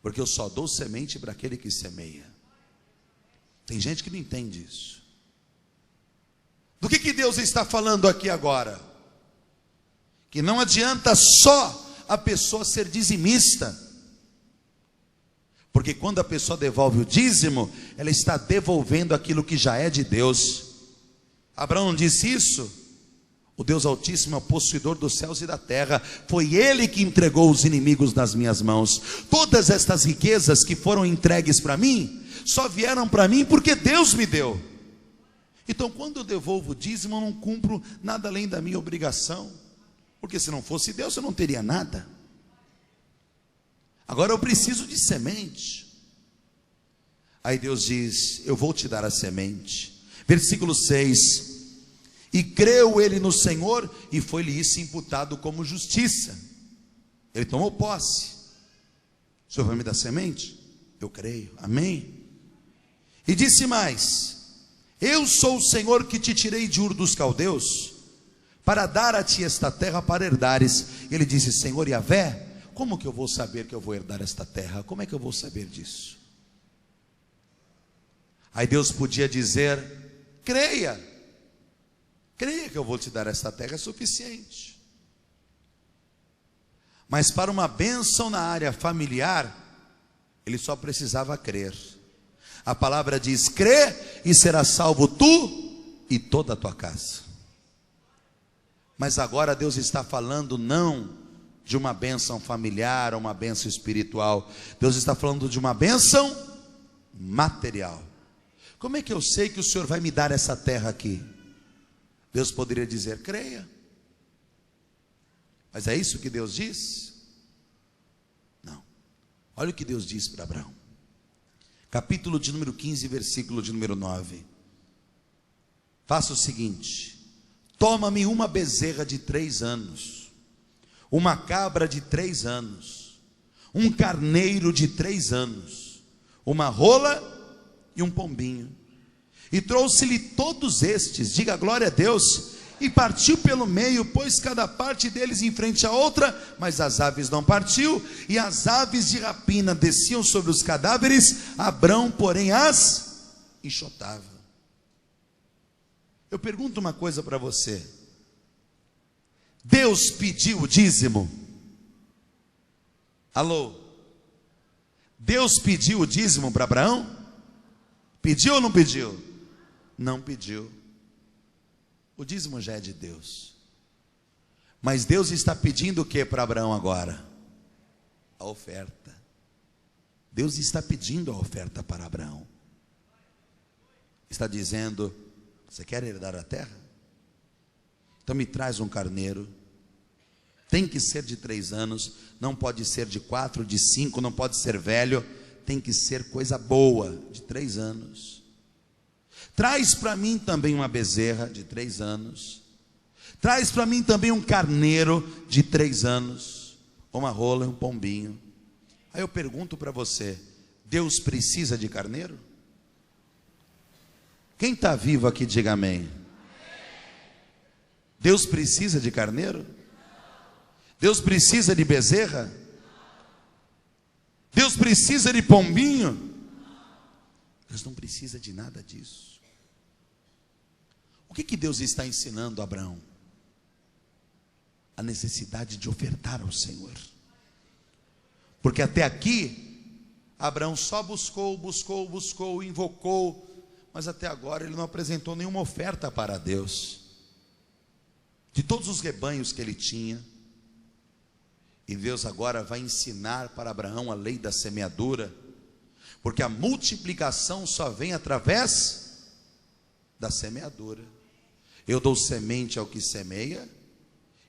porque eu só dou semente para aquele que semeia. Tem gente que não entende isso. Do que Deus está falando aqui agora? Que não adianta só a pessoa ser dizimista, porque quando a pessoa devolve o dízimo, ela está devolvendo aquilo que já é de Deus. Abraão não disse isso? O Deus Altíssimo é o possuidor dos céus e da terra. Foi Ele que entregou os inimigos nas minhas mãos. Todas estas riquezas que foram entregues para mim, só vieram para mim porque Deus me deu. Então quando eu devolvo o dízimo, eu não cumpro nada além da minha obrigação, porque se não fosse Deus eu não teria nada. Agora eu preciso de semente. Aí Deus diz: eu vou te dar a semente. Versículo 6: e creu ele no Senhor, e foi-lhe isso imputado como justiça. Ele tomou posse. O Senhor vai me dar semente? Eu creio, amém? E disse mais: eu sou o Senhor que te tirei de Ur dos Caldeus, para dar a ti esta terra para herdares. Ele disse: Senhor Yahvé, como que eu vou saber que eu vou herdar esta terra? Como é que eu vou saber disso? Aí Deus podia dizer: creia que eu vou te dar esta terra, é suficiente. Mas para uma bênção na área familiar, ele só precisava crer. A palavra diz: crê e serás salvo tu e toda a tua casa. Mas agora Deus está falando não de uma bênção familiar ou uma bênção espiritual. Deus está falando de uma bênção material. Como é que eu sei que o Senhor vai me dar essa terra aqui? Deus poderia dizer: creia. Mas é isso que Deus diz? Não. Olha o que Deus diz para Abraão. Capítulo de número 15, versículo de número 9. Faça o seguinte: toma-me uma bezerra de 3 anos, uma cabra de 3 anos, um carneiro de 3 anos, uma rola e um pombinho. E trouxe-lhe todos estes, diga glória a Deus, e partiu pelo meio, pôs cada parte deles em frente à outra, mas as aves não partiu, e as aves de rapina desciam sobre os cadáveres, Abrão, porém, as enxotava. Eu pergunto uma coisa para você: Deus pediu o dízimo? Alô? Deus pediu o dízimo para Abraão? Pediu ou não pediu? Não pediu. O dízimo já é de Deus. Mas Deus está pedindo o que para Abraão agora? A oferta. Deus está pedindo a oferta para Abraão. Está dizendo: você quer herdar a terra? Então me traz um carneiro. Tem que ser de 3 anos. Não pode ser de 4, de 5. Não pode ser velho. Tem que ser coisa boa, de 3 anos. Traz para mim também uma bezerra de 3 anos. Traz para mim também um carneiro de 3 anos. Uma rola e um pombinho. Aí eu pergunto para você: Deus precisa de carneiro? Quem está vivo aqui, diga amém. Deus precisa de carneiro? Deus precisa de bezerra? Deus precisa de pombinho? Deus não precisa de nada disso. O que Deus está ensinando a Abraão? A necessidade de ofertar ao Senhor. Porque até aqui, Abraão só buscou, invocou, mas até agora ele não apresentou nenhuma oferta para Deus. De todos os rebanhos que ele tinha. E Deus agora vai ensinar para Abraão a lei da semeadura. Porque a multiplicação só vem através da semeadura. Eu dou semente ao que semeia,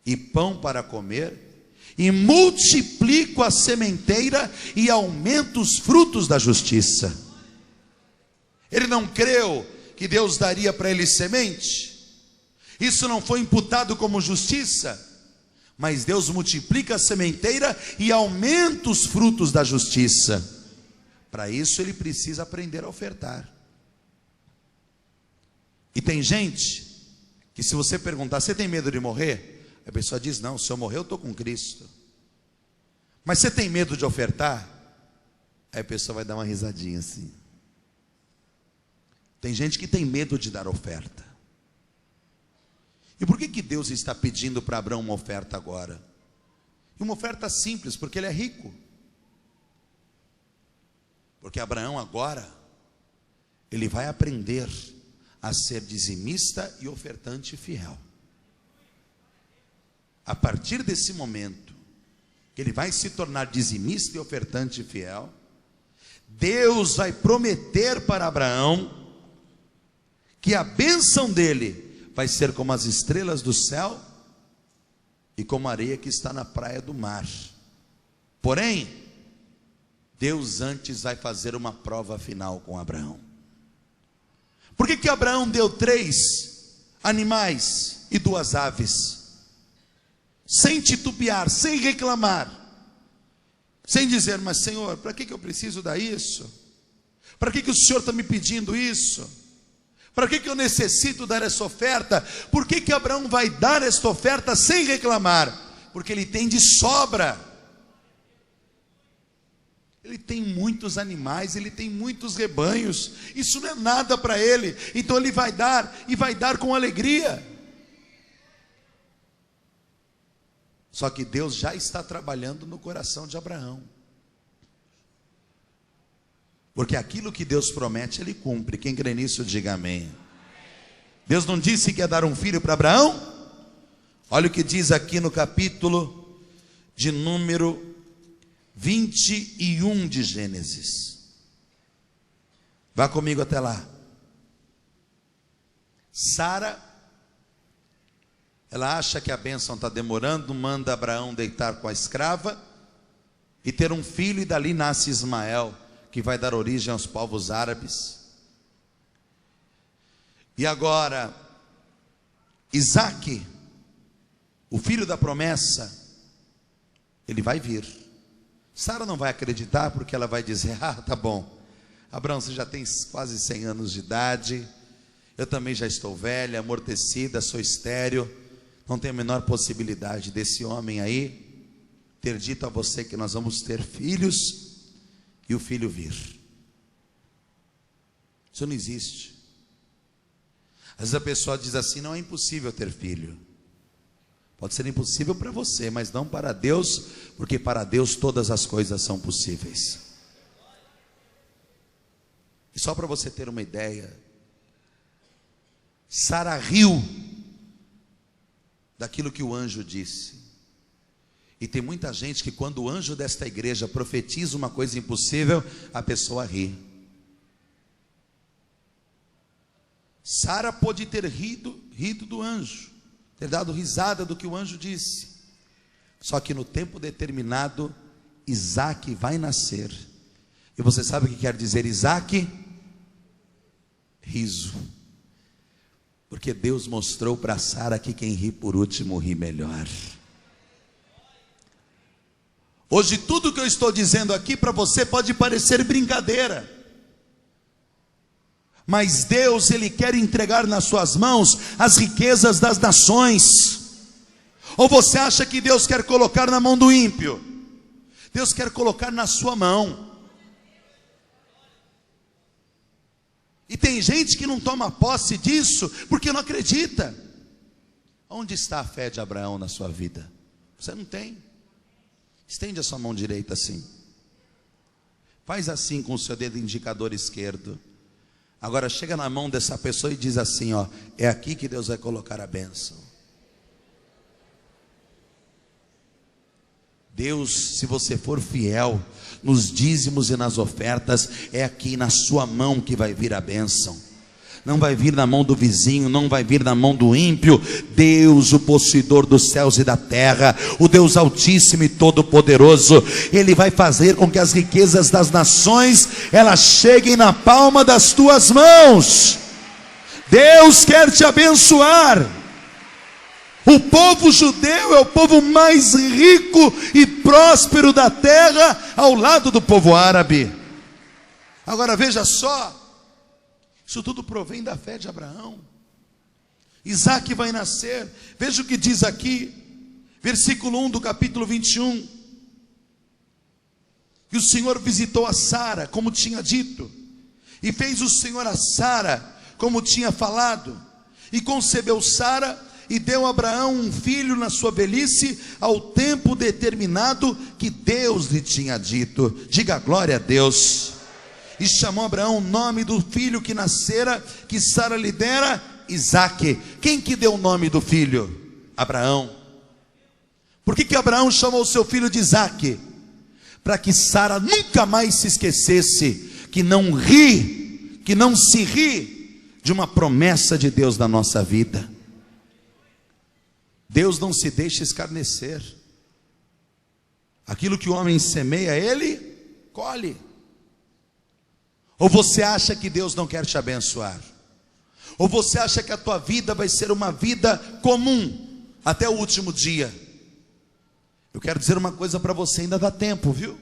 e pão para comer, e multiplico a sementeira, e aumento os frutos da justiça. Ele não creu que Deus daria para ele semente? Isso não foi imputado como justiça? Mas Deus multiplica a sementeira e aumenta os frutos da justiça. Para isso ele precisa aprender a ofertar. E tem gente que, se você perguntar: você tem medo de morrer? A pessoa diz: não, se eu morrer eu estou com Cristo. Mas você tem medo de ofertar? Aí a pessoa vai dar uma risadinha assim. Tem gente que tem medo de dar oferta. E por que Deus está pedindo para Abraão uma oferta agora? E uma oferta simples, porque ele é rico. Porque Abraão agora, ele vai aprender a ser dizimista e ofertante fiel. A partir desse momento, que ele vai se tornar dizimista e ofertante fiel, Deus vai prometer para Abraão que a bênção dele vai ser como as estrelas do céu e como a areia que está na praia do mar. Porém, Deus antes vai fazer uma prova final com Abraão. Por que Abraão deu 3 animais e 2 aves? Sem titubear, sem reclamar, sem dizer, mas Senhor, para que eu preciso dar isso? Para que o Senhor está me pedindo isso? Para que eu necessito dar essa oferta? Por que Abraão vai dar esta oferta sem reclamar? Porque ele tem de sobra. Ele tem muitos animais, ele tem muitos rebanhos. Isso não é nada para ele. Então ele vai dar, e vai dar com alegria. Só que Deus já está trabalhando no coração de Abraão. Porque aquilo que Deus promete, Ele cumpre. Quem crê nisso, diga amém. Deus não disse que ia dar um filho para Abraão? Olha o que diz aqui no capítulo de número 21 de Gênesis. Vá comigo até lá. Sara, ela acha que a bênção está demorando, manda Abraão deitar com a escrava e ter um filho, e dali nasce Ismael, que vai dar origem aos povos árabes. E agora, Isaque, o filho da promessa, ele vai vir. Sara não vai acreditar, porque ela vai dizer, tá bom, Abraão, você já tem quase 100 anos de idade, eu também já estou velha, amortecida, sou estéril, não tem a menor possibilidade desse homem aí ter dito a você que nós vamos ter filhos e o filho vir. Isso não existe. Às vezes a pessoa diz assim, não é impossível ter filho. Pode ser impossível para você, mas não para Deus, porque para Deus todas as coisas são possíveis. E só para você ter uma ideia, Sara riu daquilo que o anjo disse. E tem muita gente que quando o anjo desta igreja profetiza uma coisa impossível, a pessoa ri. Sara pôde ter rido do anjo, ter dado risada do que o anjo disse. Só que no tempo determinado, Isaque vai nascer. E você sabe o que quer dizer Isaque? Riso. Porque Deus mostrou para Sara que quem ri por último ri melhor. Hoje tudo que eu estou dizendo aqui para você pode parecer brincadeira, mas Deus, Ele quer entregar nas suas mãos as riquezas das nações. Ou você acha que Deus quer colocar na mão do ímpio? Deus quer colocar na sua mão. E tem gente que não toma posse disso porque não acredita. Onde está a fé de Abraão na sua vida? Você não tem. Estende a sua mão direita assim. Faz assim com o seu dedo indicador esquerdo. Agora chega na mão dessa pessoa e diz assim, ó, é aqui que Deus vai colocar a bênção. Deus, se você for fiel nos dízimos e nas ofertas, é aqui na sua mão que vai vir a bênção. Não vai vir na mão do vizinho, não vai vir na mão do ímpio. Deus, o possuidor dos céus e da terra, o Deus altíssimo e todo-poderoso, Ele vai fazer com que as riquezas das nações, elas cheguem na palma das tuas mãos. Deus quer te abençoar. O povo judeu é o povo mais rico e próspero da terra, ao lado do povo árabe. Agora veja só, isso tudo provém da fé de Abraão. Isaque vai nascer. Veja o que diz aqui, versículo 1 do capítulo 21. E o Senhor visitou a Sara, como tinha dito, e fez o Senhor a Sara, como tinha falado, e concebeu Sara, e deu a Abraão um filho na sua velhice, ao tempo determinado que Deus lhe tinha dito. Diga glória a Deus. E chamou Abraão o nome do filho que nascera, que Sara lhe dera, Isaque. Quem que deu o nome do filho? Abraão. Por que Abraão chamou o seu filho de Isaque? Para que Sara nunca mais se esquecesse que não se ri de uma promessa de Deus na nossa vida. Deus não se deixa escarnecer. Aquilo que o homem semeia, ele colhe. Ou você acha que Deus não quer te abençoar? Ou você acha que a tua vida vai ser uma vida comum até o último dia? Eu quero dizer uma coisa para você, ainda dá tempo, viu?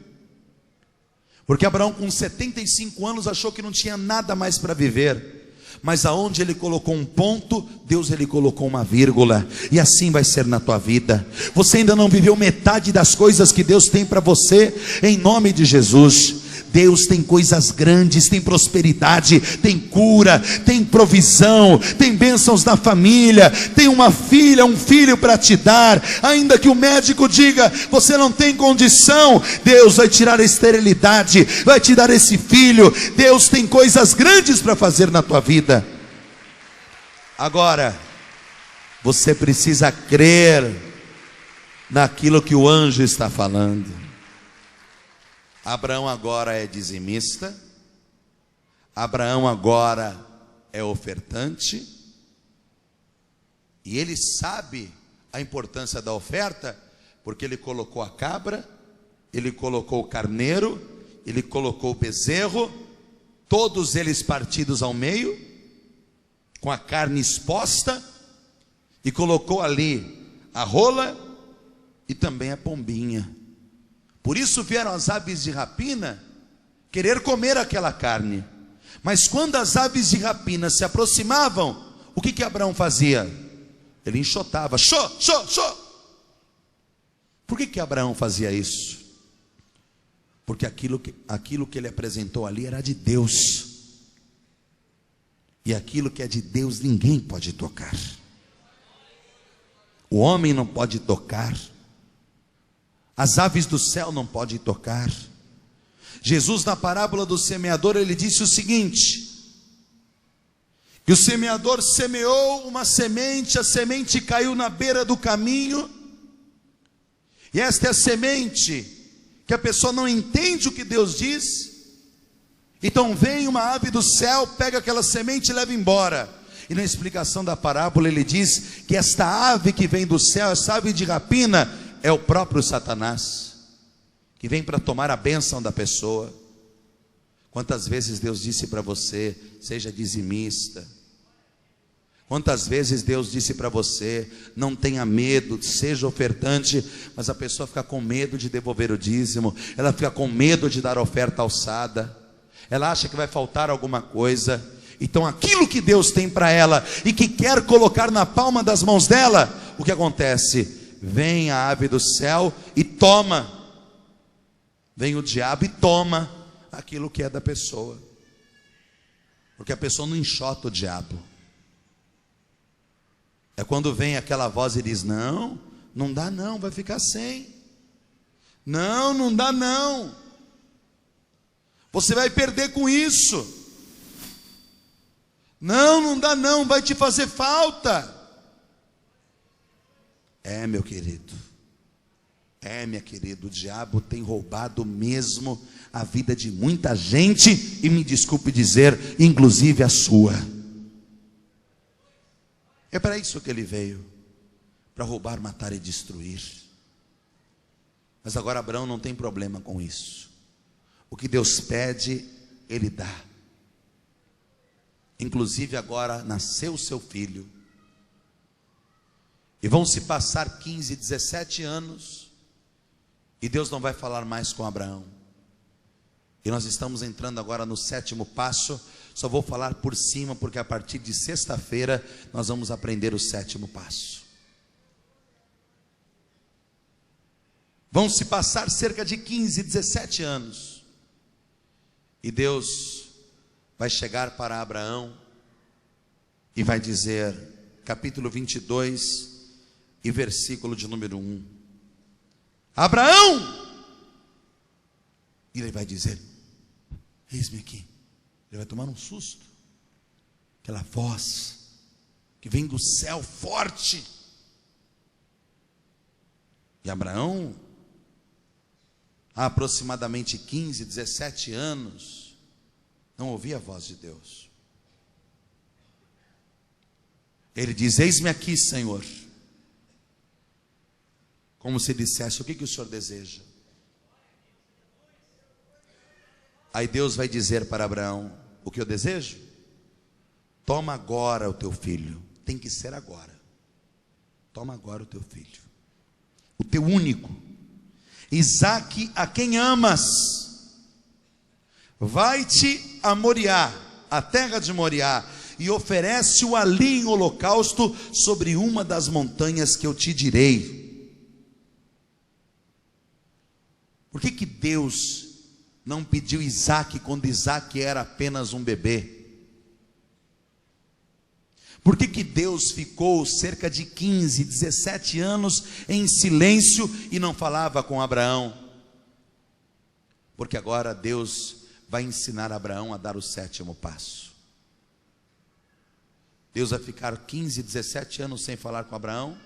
Porque Abraão com 75 anos achou que não tinha nada mais para viver. Mas aonde ele colocou um ponto, Deus ele colocou uma vírgula. E assim vai ser na tua vida. Você ainda não viveu metade das coisas que Deus tem para você, em nome de Jesus. Deus tem coisas grandes, tem prosperidade, tem cura, tem provisão, tem bênçãos na família, tem uma filha, um filho para te dar. Ainda que o médico diga, você não tem condição, Deus vai tirar a esterilidade, vai te dar esse filho. Deus tem coisas grandes para fazer na tua vida. Agora, você precisa crer naquilo que o anjo está falando. Abraão agora é dizimista, Abraão agora é ofertante, e ele sabe a importância da oferta, porque ele colocou a cabra, ele colocou o carneiro, ele colocou o bezerro, todos eles partidos ao meio, com a carne exposta, e colocou ali a rola e também a pombinha. Por isso vieram as aves de rapina querer comer aquela carne. Mas quando as aves de rapina se aproximavam, o que Abraão fazia? Ele enxotava, xô. Por que Abraão fazia isso? Porque aquilo que ele apresentou ali era de Deus. E aquilo que é de Deus ninguém pode tocar. O homem não pode tocar. As aves do céu não podem tocar. Jesus, na parábola do semeador, ele disse o seguinte: que o semeador semeou uma semente, a semente caiu na beira do caminho, e esta é a semente que a pessoa não entende o que Deus diz. Então vem uma ave do céu, pega aquela semente e leva embora. E na explicação da parábola ele diz que esta ave que vem do céu, essa ave de rapina, é o próprio Satanás, que vem para tomar a bênção da pessoa. Quantas vezes Deus disse para você, seja dizimista? Quantas vezes Deus disse para você, não tenha medo, seja ofertante, mas a pessoa fica com medo de devolver o dízimo, ela fica com medo de dar oferta alçada, ela acha que vai faltar alguma coisa. Então aquilo que Deus tem para ela, e que quer colocar na palma das mãos dela, o que acontece? Vem a ave do céu e toma. Vem o diabo e toma aquilo que é da pessoa. Porque a pessoa não enxota o diabo. É quando vem aquela voz e diz, não dá não, vai ficar sem. Não dá não. Você vai perder com isso. Não dá não, vai te fazer falta. Meu querido, minha querida, o diabo tem roubado mesmo a vida de muita gente, e me desculpe dizer, inclusive a sua. É para isso que ele veio, para roubar, matar e destruir. Mas agora Abraão não tem problema com isso. O que Deus pede, ele dá. Inclusive agora nasceu o seu filho. E vão se passar 15, 17 anos, e Deus não vai falar mais com Abraão. E nós estamos entrando agora no 7º passo. Só vou falar por cima, porque a partir de sexta-feira nós vamos aprender o 7º passo. Vão se passar cerca de 15, 17 anos, e Deus vai chegar para Abraão e vai dizer, capítulo 22 e versículo de número 1, Abraão! E ele vai dizer, eis-me aqui. Ele vai tomar um susto. Aquela voz que vem do céu forte. E Abraão, há aproximadamente 15, 17 anos, não ouvia a voz de Deus. Ele diz, eis-me aqui, Senhor. Como se dissesse, o que o Senhor deseja? Aí Deus vai dizer para Abraão: o que eu desejo? Toma agora o teu filho. Tem que ser agora. Toma agora o teu filho, o teu único, Isaque, a quem amas. Vai-te a Moriá, a terra de Moriá, e oferece-o ali em holocausto sobre uma das montanhas que eu te direi. Por que Deus não pediu Isaque quando Isaque era apenas um bebê? Por que Deus ficou cerca de 15, 17 anos em silêncio e não falava com Abraão? Porque agora Deus vai ensinar Abraão a dar o 7º passo. Deus vai ficar 15, 17 anos sem falar com Abraão,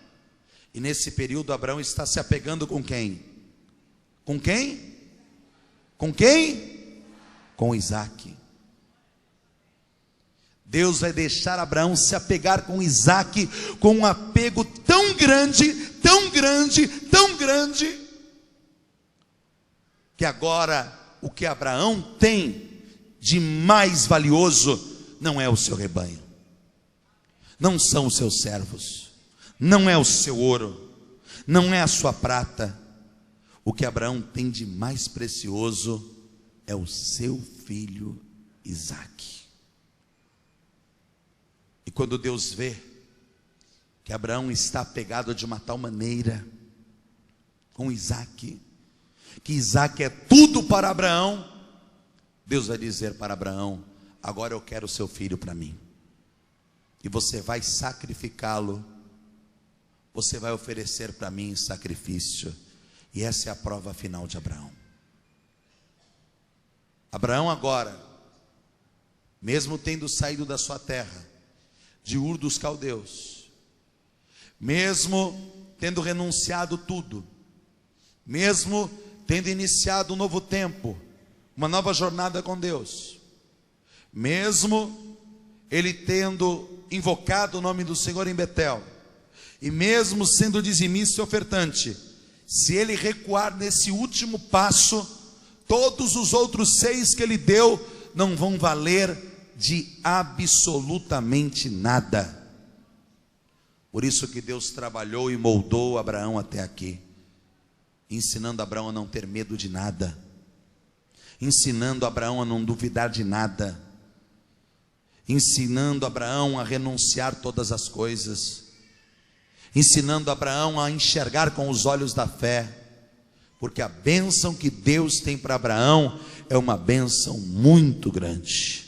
e nesse período Abraão está se apegando com quem? Com quem? Com quem? Com Isaque. Deus vai deixar Abraão se apegar com Isaque, com um apego tão grande, tão grande, tão grande, que agora o que Abraão tem de mais valioso não é o seu rebanho, não são os seus servos, não é o seu ouro, não é a sua prata. O que Abraão tem de mais precioso é o seu filho Isaque. E quando Deus vê que Abraão está apegado de uma tal maneira com Isaque, que Isaque é tudo para Abraão, Deus vai dizer para Abraão: agora eu quero o seu filho para mim, e você vai sacrificá-lo, você vai oferecer para mim sacrifício. E essa é a prova final de Abraão. Abraão agora, mesmo tendo saído da sua terra, de Ur dos Caldeus, mesmo tendo renunciado tudo, mesmo tendo iniciado um novo tempo, uma nova jornada com Deus, mesmo ele tendo invocado o nome do Senhor em Betel, e mesmo sendo dizimista e ofertante, se ele recuar nesse último passo, todos os outros 6 que ele deu não vão valer de absolutamente nada. Por isso que Deus trabalhou e moldou Abraão até aqui, ensinando Abraão a não ter medo de nada, ensinando Abraão a não duvidar de nada, ensinando Abraão a renunciar todas as coisas, ensinando Abraão a enxergar com os olhos da fé, porque a bênção que Deus tem para Abraão é uma bênção muito grande.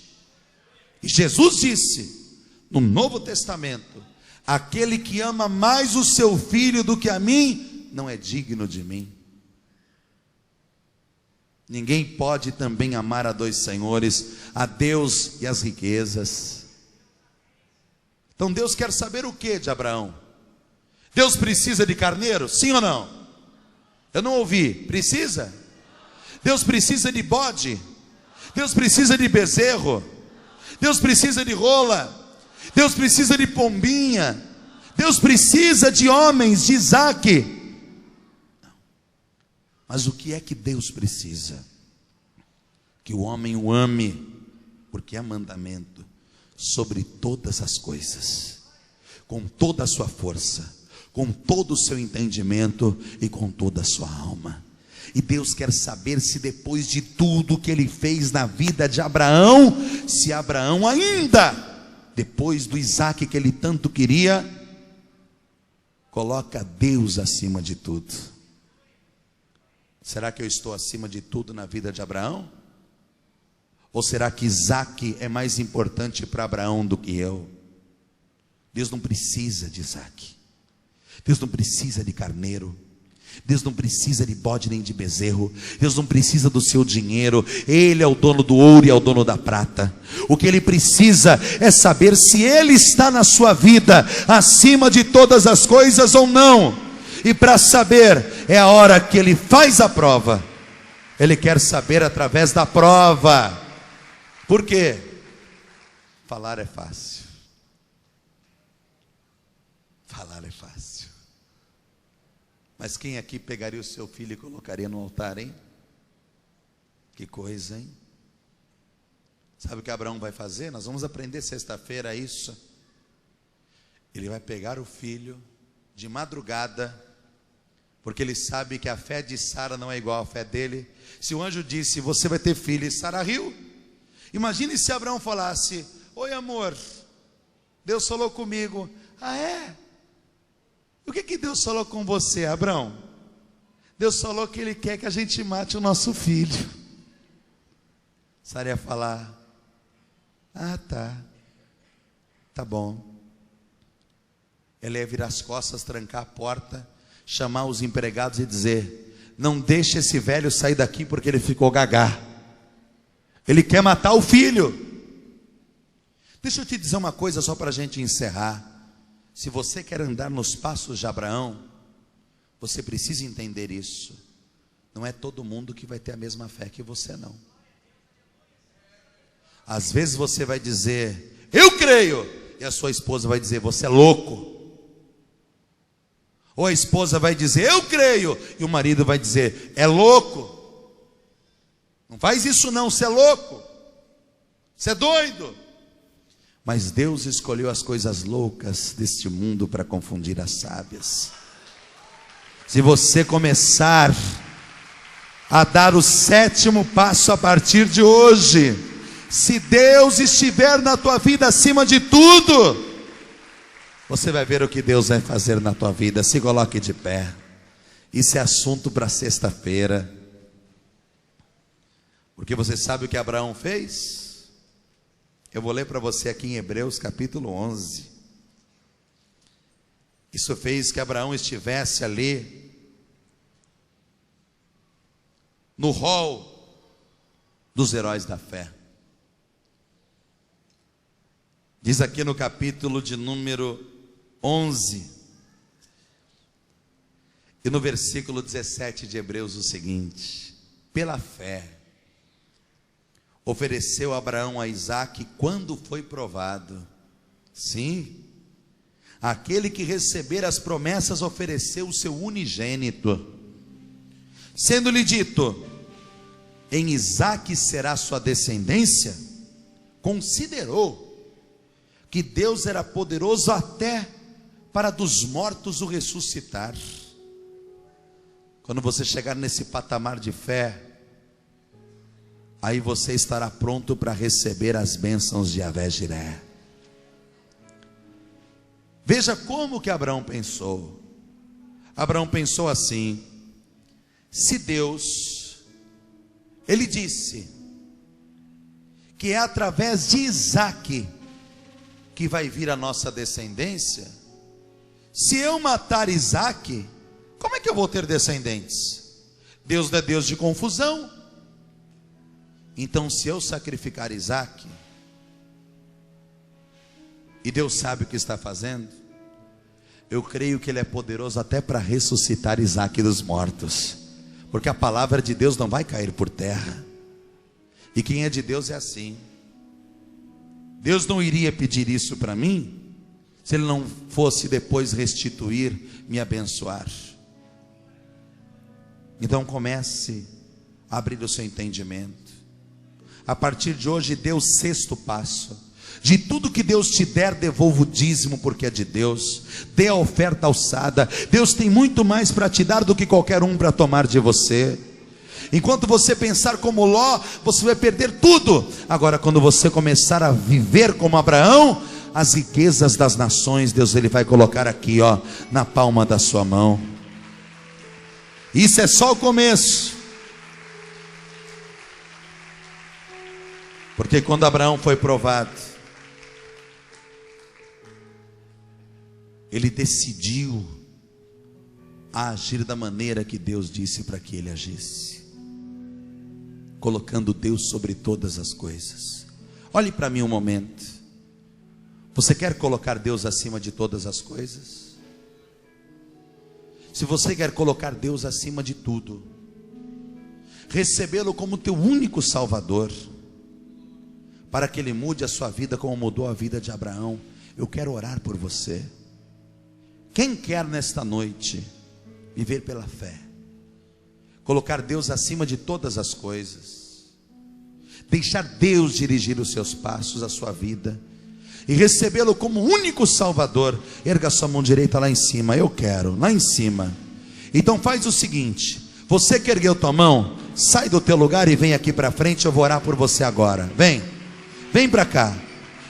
E Jesus disse no Novo Testamento: aquele que ama mais o seu filho do que a mim, não é digno de mim. Ninguém pode também amar a 2 senhores, a Deus e as riquezas. Então Deus quer saber o que de Abraão? Deus precisa de carneiro? Sim ou não? Eu não ouvi. Precisa? Deus precisa de bode? Deus precisa de bezerro? Deus precisa de rola? Deus precisa de pombinha? Deus precisa de homens, de Isaque? Não. Mas o que é que Deus precisa? Que o homem o ame, porque é mandamento, sobre todas as coisas, com toda a sua força, com todo o seu entendimento e com toda a sua alma. E Deus quer saber se depois de tudo que Ele fez na vida de Abraão, se Abraão ainda, depois do Isaque que ele tanto queria, coloca Deus acima de tudo. Será que eu estou acima de tudo na vida de Abraão? Ou será que Isaque é mais importante para Abraão do que eu? Deus não precisa de Isaque, Deus não precisa de carneiro, Deus não precisa de bode nem de bezerro, Deus não precisa do seu dinheiro, Ele é o dono do ouro e é o dono da prata. O que Ele precisa é saber se Ele está na sua vida acima de todas as coisas ou não. E para saber, é a hora que Ele faz a prova. Ele quer saber através da prova. Por quê? Falar é fácil. Falar é fácil. Mas quem aqui pegaria o seu filho e colocaria no altar, hein? Que coisa, hein? Sabe o que Abraão vai fazer? Nós vamos aprender sexta-feira isso. Ele vai pegar o filho de madrugada, porque ele sabe que a fé de Sara não é igual à fé dele. Se o anjo disse, você vai ter filho, e Sara riu. Imagine se Abraão falasse, oi amor, Deus falou comigo. Ah é? O que Deus falou com você, Abraão? Deus falou que Ele quer que a gente mate o nosso filho. Sara ia falar, ah tá bom. Ela ia virar as costas, trancar a porta, chamar os empregados e dizer, não deixe esse velho sair daqui porque ele ficou gagá. Ele quer matar o filho. Deixa eu te dizer uma coisa só para a gente encerrar. Se você quer andar nos passos de Abraão, você precisa entender isso. Não é todo mundo que vai ter a mesma fé que você, não. Às vezes você vai dizer, eu creio, e a sua esposa vai dizer, você é louco. Ou a esposa vai dizer, eu creio, e o marido vai dizer, é louco. Não faz isso não, você é louco, você é doido. Mas Deus escolheu as coisas loucas deste mundo para confundir as sábias. Se você começar a dar o 7º passo a partir de hoje, se Deus estiver na tua vida acima de tudo, você vai ver o que Deus vai fazer na tua vida. Se coloque de pé. Isso é assunto para sexta-feira. Porque você sabe o que Abraão fez? Eu vou ler para você aqui em Hebreus capítulo 11. Isso fez que Abraão estivesse ali no hall dos heróis da fé. Diz aqui no capítulo de número 11 e no versículo 17 de Hebreus o seguinte: pela fé ofereceu Abraão a Isaque quando foi provado. Sim, aquele que receber as promessas ofereceu o seu unigênito, sendo-lhe dito, em Isaque será sua descendência. Considerou que Deus era poderoso até para dos mortos o ressuscitar. Quando você chegar nesse patamar de fé, aí você estará pronto para receber as bênçãos de Yahvé Jiré. Veja como que Abraão pensou. Abraão pensou assim: se Deus, Ele disse que é através de Isaque que vai vir a nossa descendência, se eu matar Isaque, como é que eu vou ter descendentes? Deus é Deus de confusão. Então, se eu sacrificar Isaque, e Deus sabe o que está fazendo, eu creio que Ele é poderoso até para ressuscitar Isaque dos mortos, porque a palavra de Deus não vai cair por terra. E quem é de Deus é assim. Deus não iria pedir isso para mim se Ele não fosse depois restituir, me abençoar. Então comece a abrir o seu entendimento. A partir de hoje dê o 6º passo. De tudo que Deus te der, devolva o dízimo, porque é de Deus. Dê a oferta alçada. Deus tem muito mais para te dar do que qualquer um para tomar de você. Enquanto você pensar como Ló, você vai perder tudo. Agora, quando você começar a viver como Abraão, as riquezas das nações, Deus Ele vai colocar aqui, ó, na palma da sua mão. Isso é só o começo. Porque quando Abraão foi provado, ele decidiu a agir da maneira que Deus disse para que ele agisse, colocando Deus sobre todas as coisas. Olhe para mim um momento. Você quer colocar Deus acima de todas as coisas? Se você quer colocar Deus acima de tudo, recebê-lo como teu único Salvador, para que Ele mude a sua vida como mudou a vida de Abraão, eu quero orar por você. Quem quer nesta noite viver pela fé, colocar Deus acima de todas as coisas, deixar Deus dirigir os seus passos, a sua vida, e recebê-lo como único Salvador, erga sua mão direita lá em cima. Eu quero, lá em cima. Então faz o seguinte: você que ergueu tua mão, sai do teu lugar e vem aqui para frente. Eu vou orar por você agora. Vem para cá.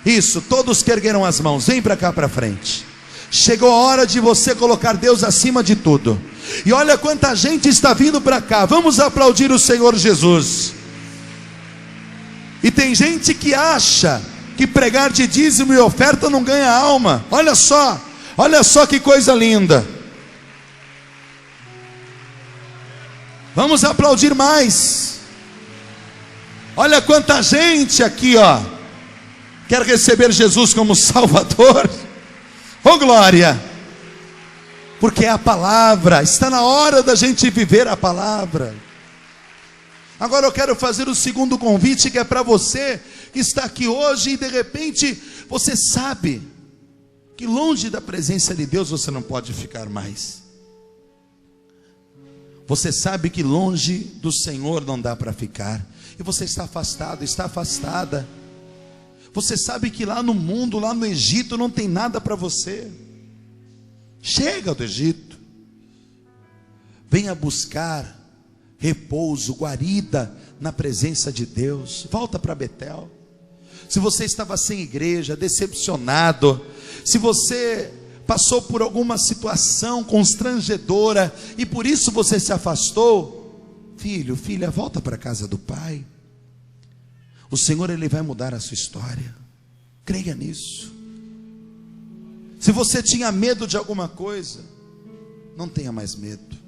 Isso, todos que ergueram as mãos, vem para cá para frente. Chegou a hora de você colocar Deus acima de tudo. E olha quanta gente está vindo para cá. Vamos aplaudir o Senhor Jesus. E tem gente que acha que pregar de dízimo e oferta não ganha alma. Olha só que coisa linda. Vamos aplaudir mais. Olha quanta gente aqui, ó, quer receber Jesus como Salvador. Oh glória! Porque é a palavra. Está na hora da gente viver a palavra. Agora eu quero fazer o segundo convite, que é para você que está aqui hoje e de repente você sabe que longe da presença de Deus você não pode ficar mais. Você sabe que longe do Senhor não dá para ficar. E você está afastado, está afastada. Você sabe que lá no mundo, lá no Egito, não tem nada para você. Chega do Egito. Venha buscar repouso, guarida na presença de Deus. Volta para Betel. Se você estava sem igreja, decepcionado, se você passou por alguma situação constrangedora e por isso você se afastou, filho, filha, volta para a casa do Pai. O Senhor, Ele vai mudar a sua história. Creia nisso. Se você tinha medo de alguma coisa, não tenha mais medo.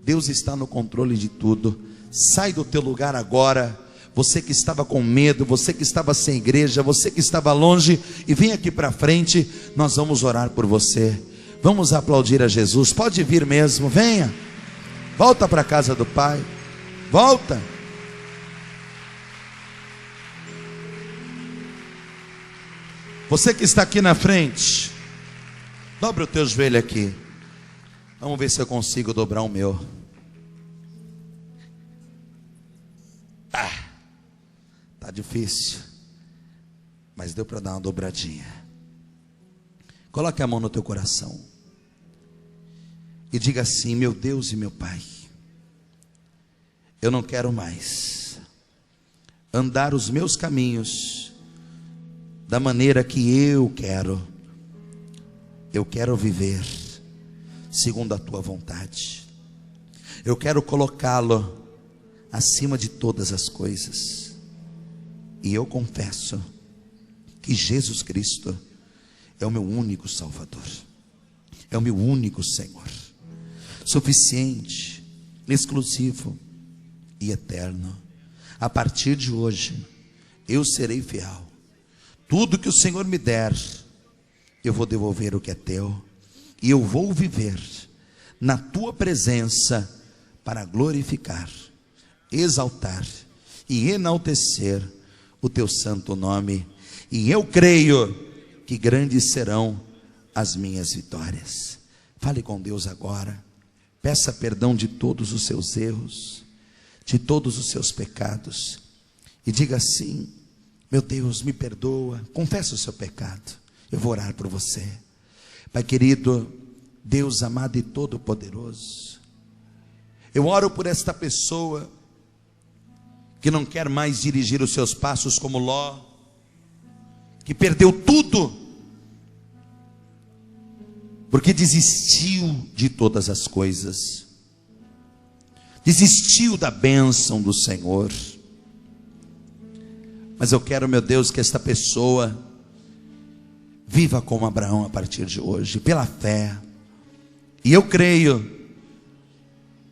Deus está no controle de tudo. Sai do teu lugar agora. Você que estava com medo, você que estava sem igreja, você que estava longe, e vem aqui para frente. Nós vamos orar por você. Vamos aplaudir a Jesus. Pode vir mesmo, venha. Volta para a casa do Pai. Volta. Você que está aqui na frente, dobra o teu joelho aqui. Vamos ver se eu consigo dobrar o meu. Tá difícil, mas deu para dar uma dobradinha. Coloque a mão no teu coração e diga assim: meu Deus e meu Pai, eu não quero mais andar os meus caminhos da maneira que eu quero viver segundo a tua vontade. Eu quero colocá-lo acima de todas as coisas. E eu confesso que Jesus Cristo é o meu único Salvador, é o meu único Senhor, suficiente, exclusivo e eterno. A partir de hoje eu serei fiel. Tudo que o Senhor me der, eu vou devolver o que é teu, e eu vou viver na tua presença para glorificar, exaltar e enaltecer o teu santo nome. E eu creio que grandes serão as minhas vitórias. Fale com Deus agora. Peça perdão de todos os seus erros, de todos os seus pecados, e diga assim: meu Deus, me perdoa. Confessa o seu pecado. Eu vou orar por você. Pai querido, Deus amado e todo poderoso, eu oro por esta pessoa que não quer mais dirigir os seus passos como Ló, que perdeu tudo, porque desistiu de todas as coisas, desistiu da bênção do Senhor. Mas eu quero, meu Deus, que esta pessoa viva como Abraão a partir de hoje, pela fé, e eu creio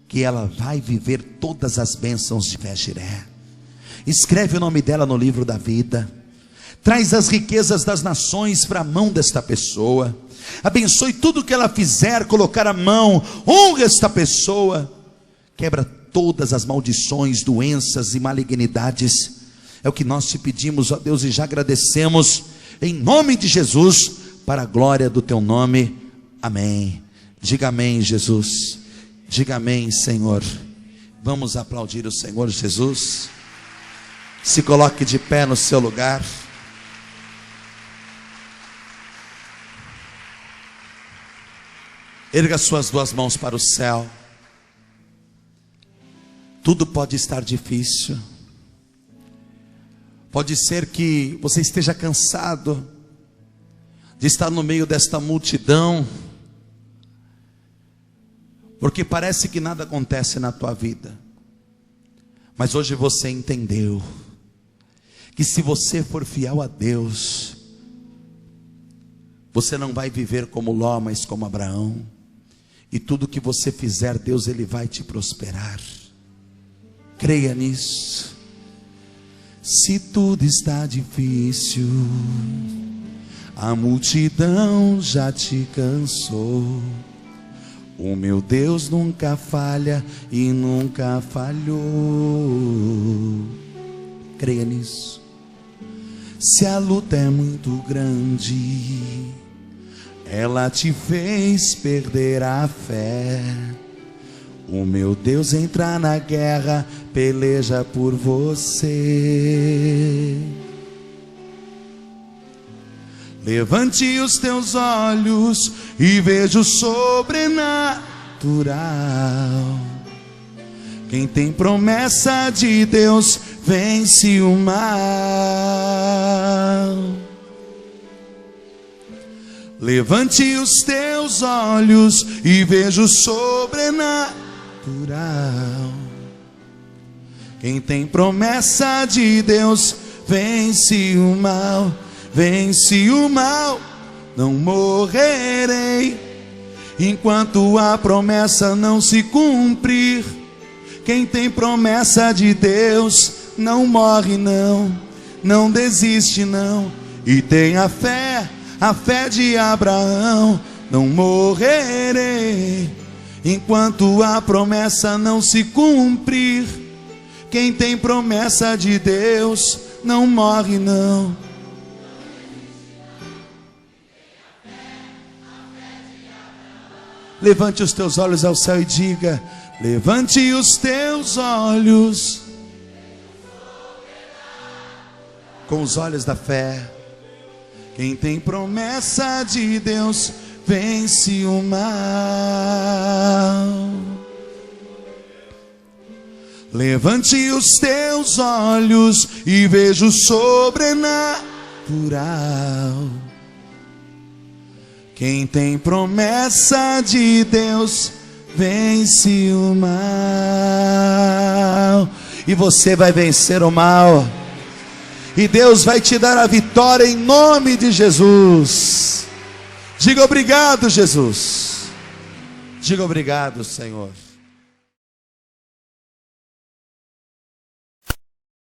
que ela vai viver todas as bênçãos deVé-Jiré. Escreve o nome dela no livro da vida. Traz as riquezas das nações para a mão desta pessoa. Abençoe tudo que ela fizer, colocar a mão. Honra esta pessoa. Quebra todas as maldições, doenças e malignidades. É o que nós te pedimos, ó Deus, e já agradecemos em nome de Jesus, para a glória do teu nome. Amém. Diga amém, Jesus. Diga amém, Senhor. Vamos aplaudir o Senhor Jesus. Se coloque de pé no seu lugar. Erga suas duas mãos para o céu. Tudo pode estar difícil. Pode ser que você esteja cansado de estar no meio desta multidão, porque parece que nada acontece na tua vida. Mas hoje você entendeu que se você for fiel a Deus, você não vai viver como Ló, mas como Abraão. E tudo que você fizer, Deus, Ele vai te prosperar. Creia nisso. Se tudo está difícil, a multidão já te cansou, o meu Deus nunca falha e nunca falhou. Creia nisso. Se a luta é muito grande, ela te fez perder a fé, o meu Deus entra na guerra, peleja por você. Levante os teus olhos e veja o sobrenatural. Quem tem promessa de Deus vence o mal. Levante os teus olhos e veja o sobrenatural. Quem tem promessa de Deus vence o mal. Vence o mal. Não morrerei enquanto a promessa não se cumprir. Quem tem promessa de Deus não morre não, não desiste não. E tem a fé de Abraão. Não morrerei enquanto a promessa não se cumprir. Quem tem promessa de Deus não morre não. Levante os teus olhos ao céu e diga: levante os teus olhos com os olhos da fé. Quem tem promessa de Deus vence o mal. Levante os teus olhos e veja o sobrenatural. Quem tem promessa de Deus vence o mal. E você vai vencer o mal. E Deus vai te dar a vitória em nome de Jesus. Diga obrigado, Jesus. Diga obrigado, Senhor.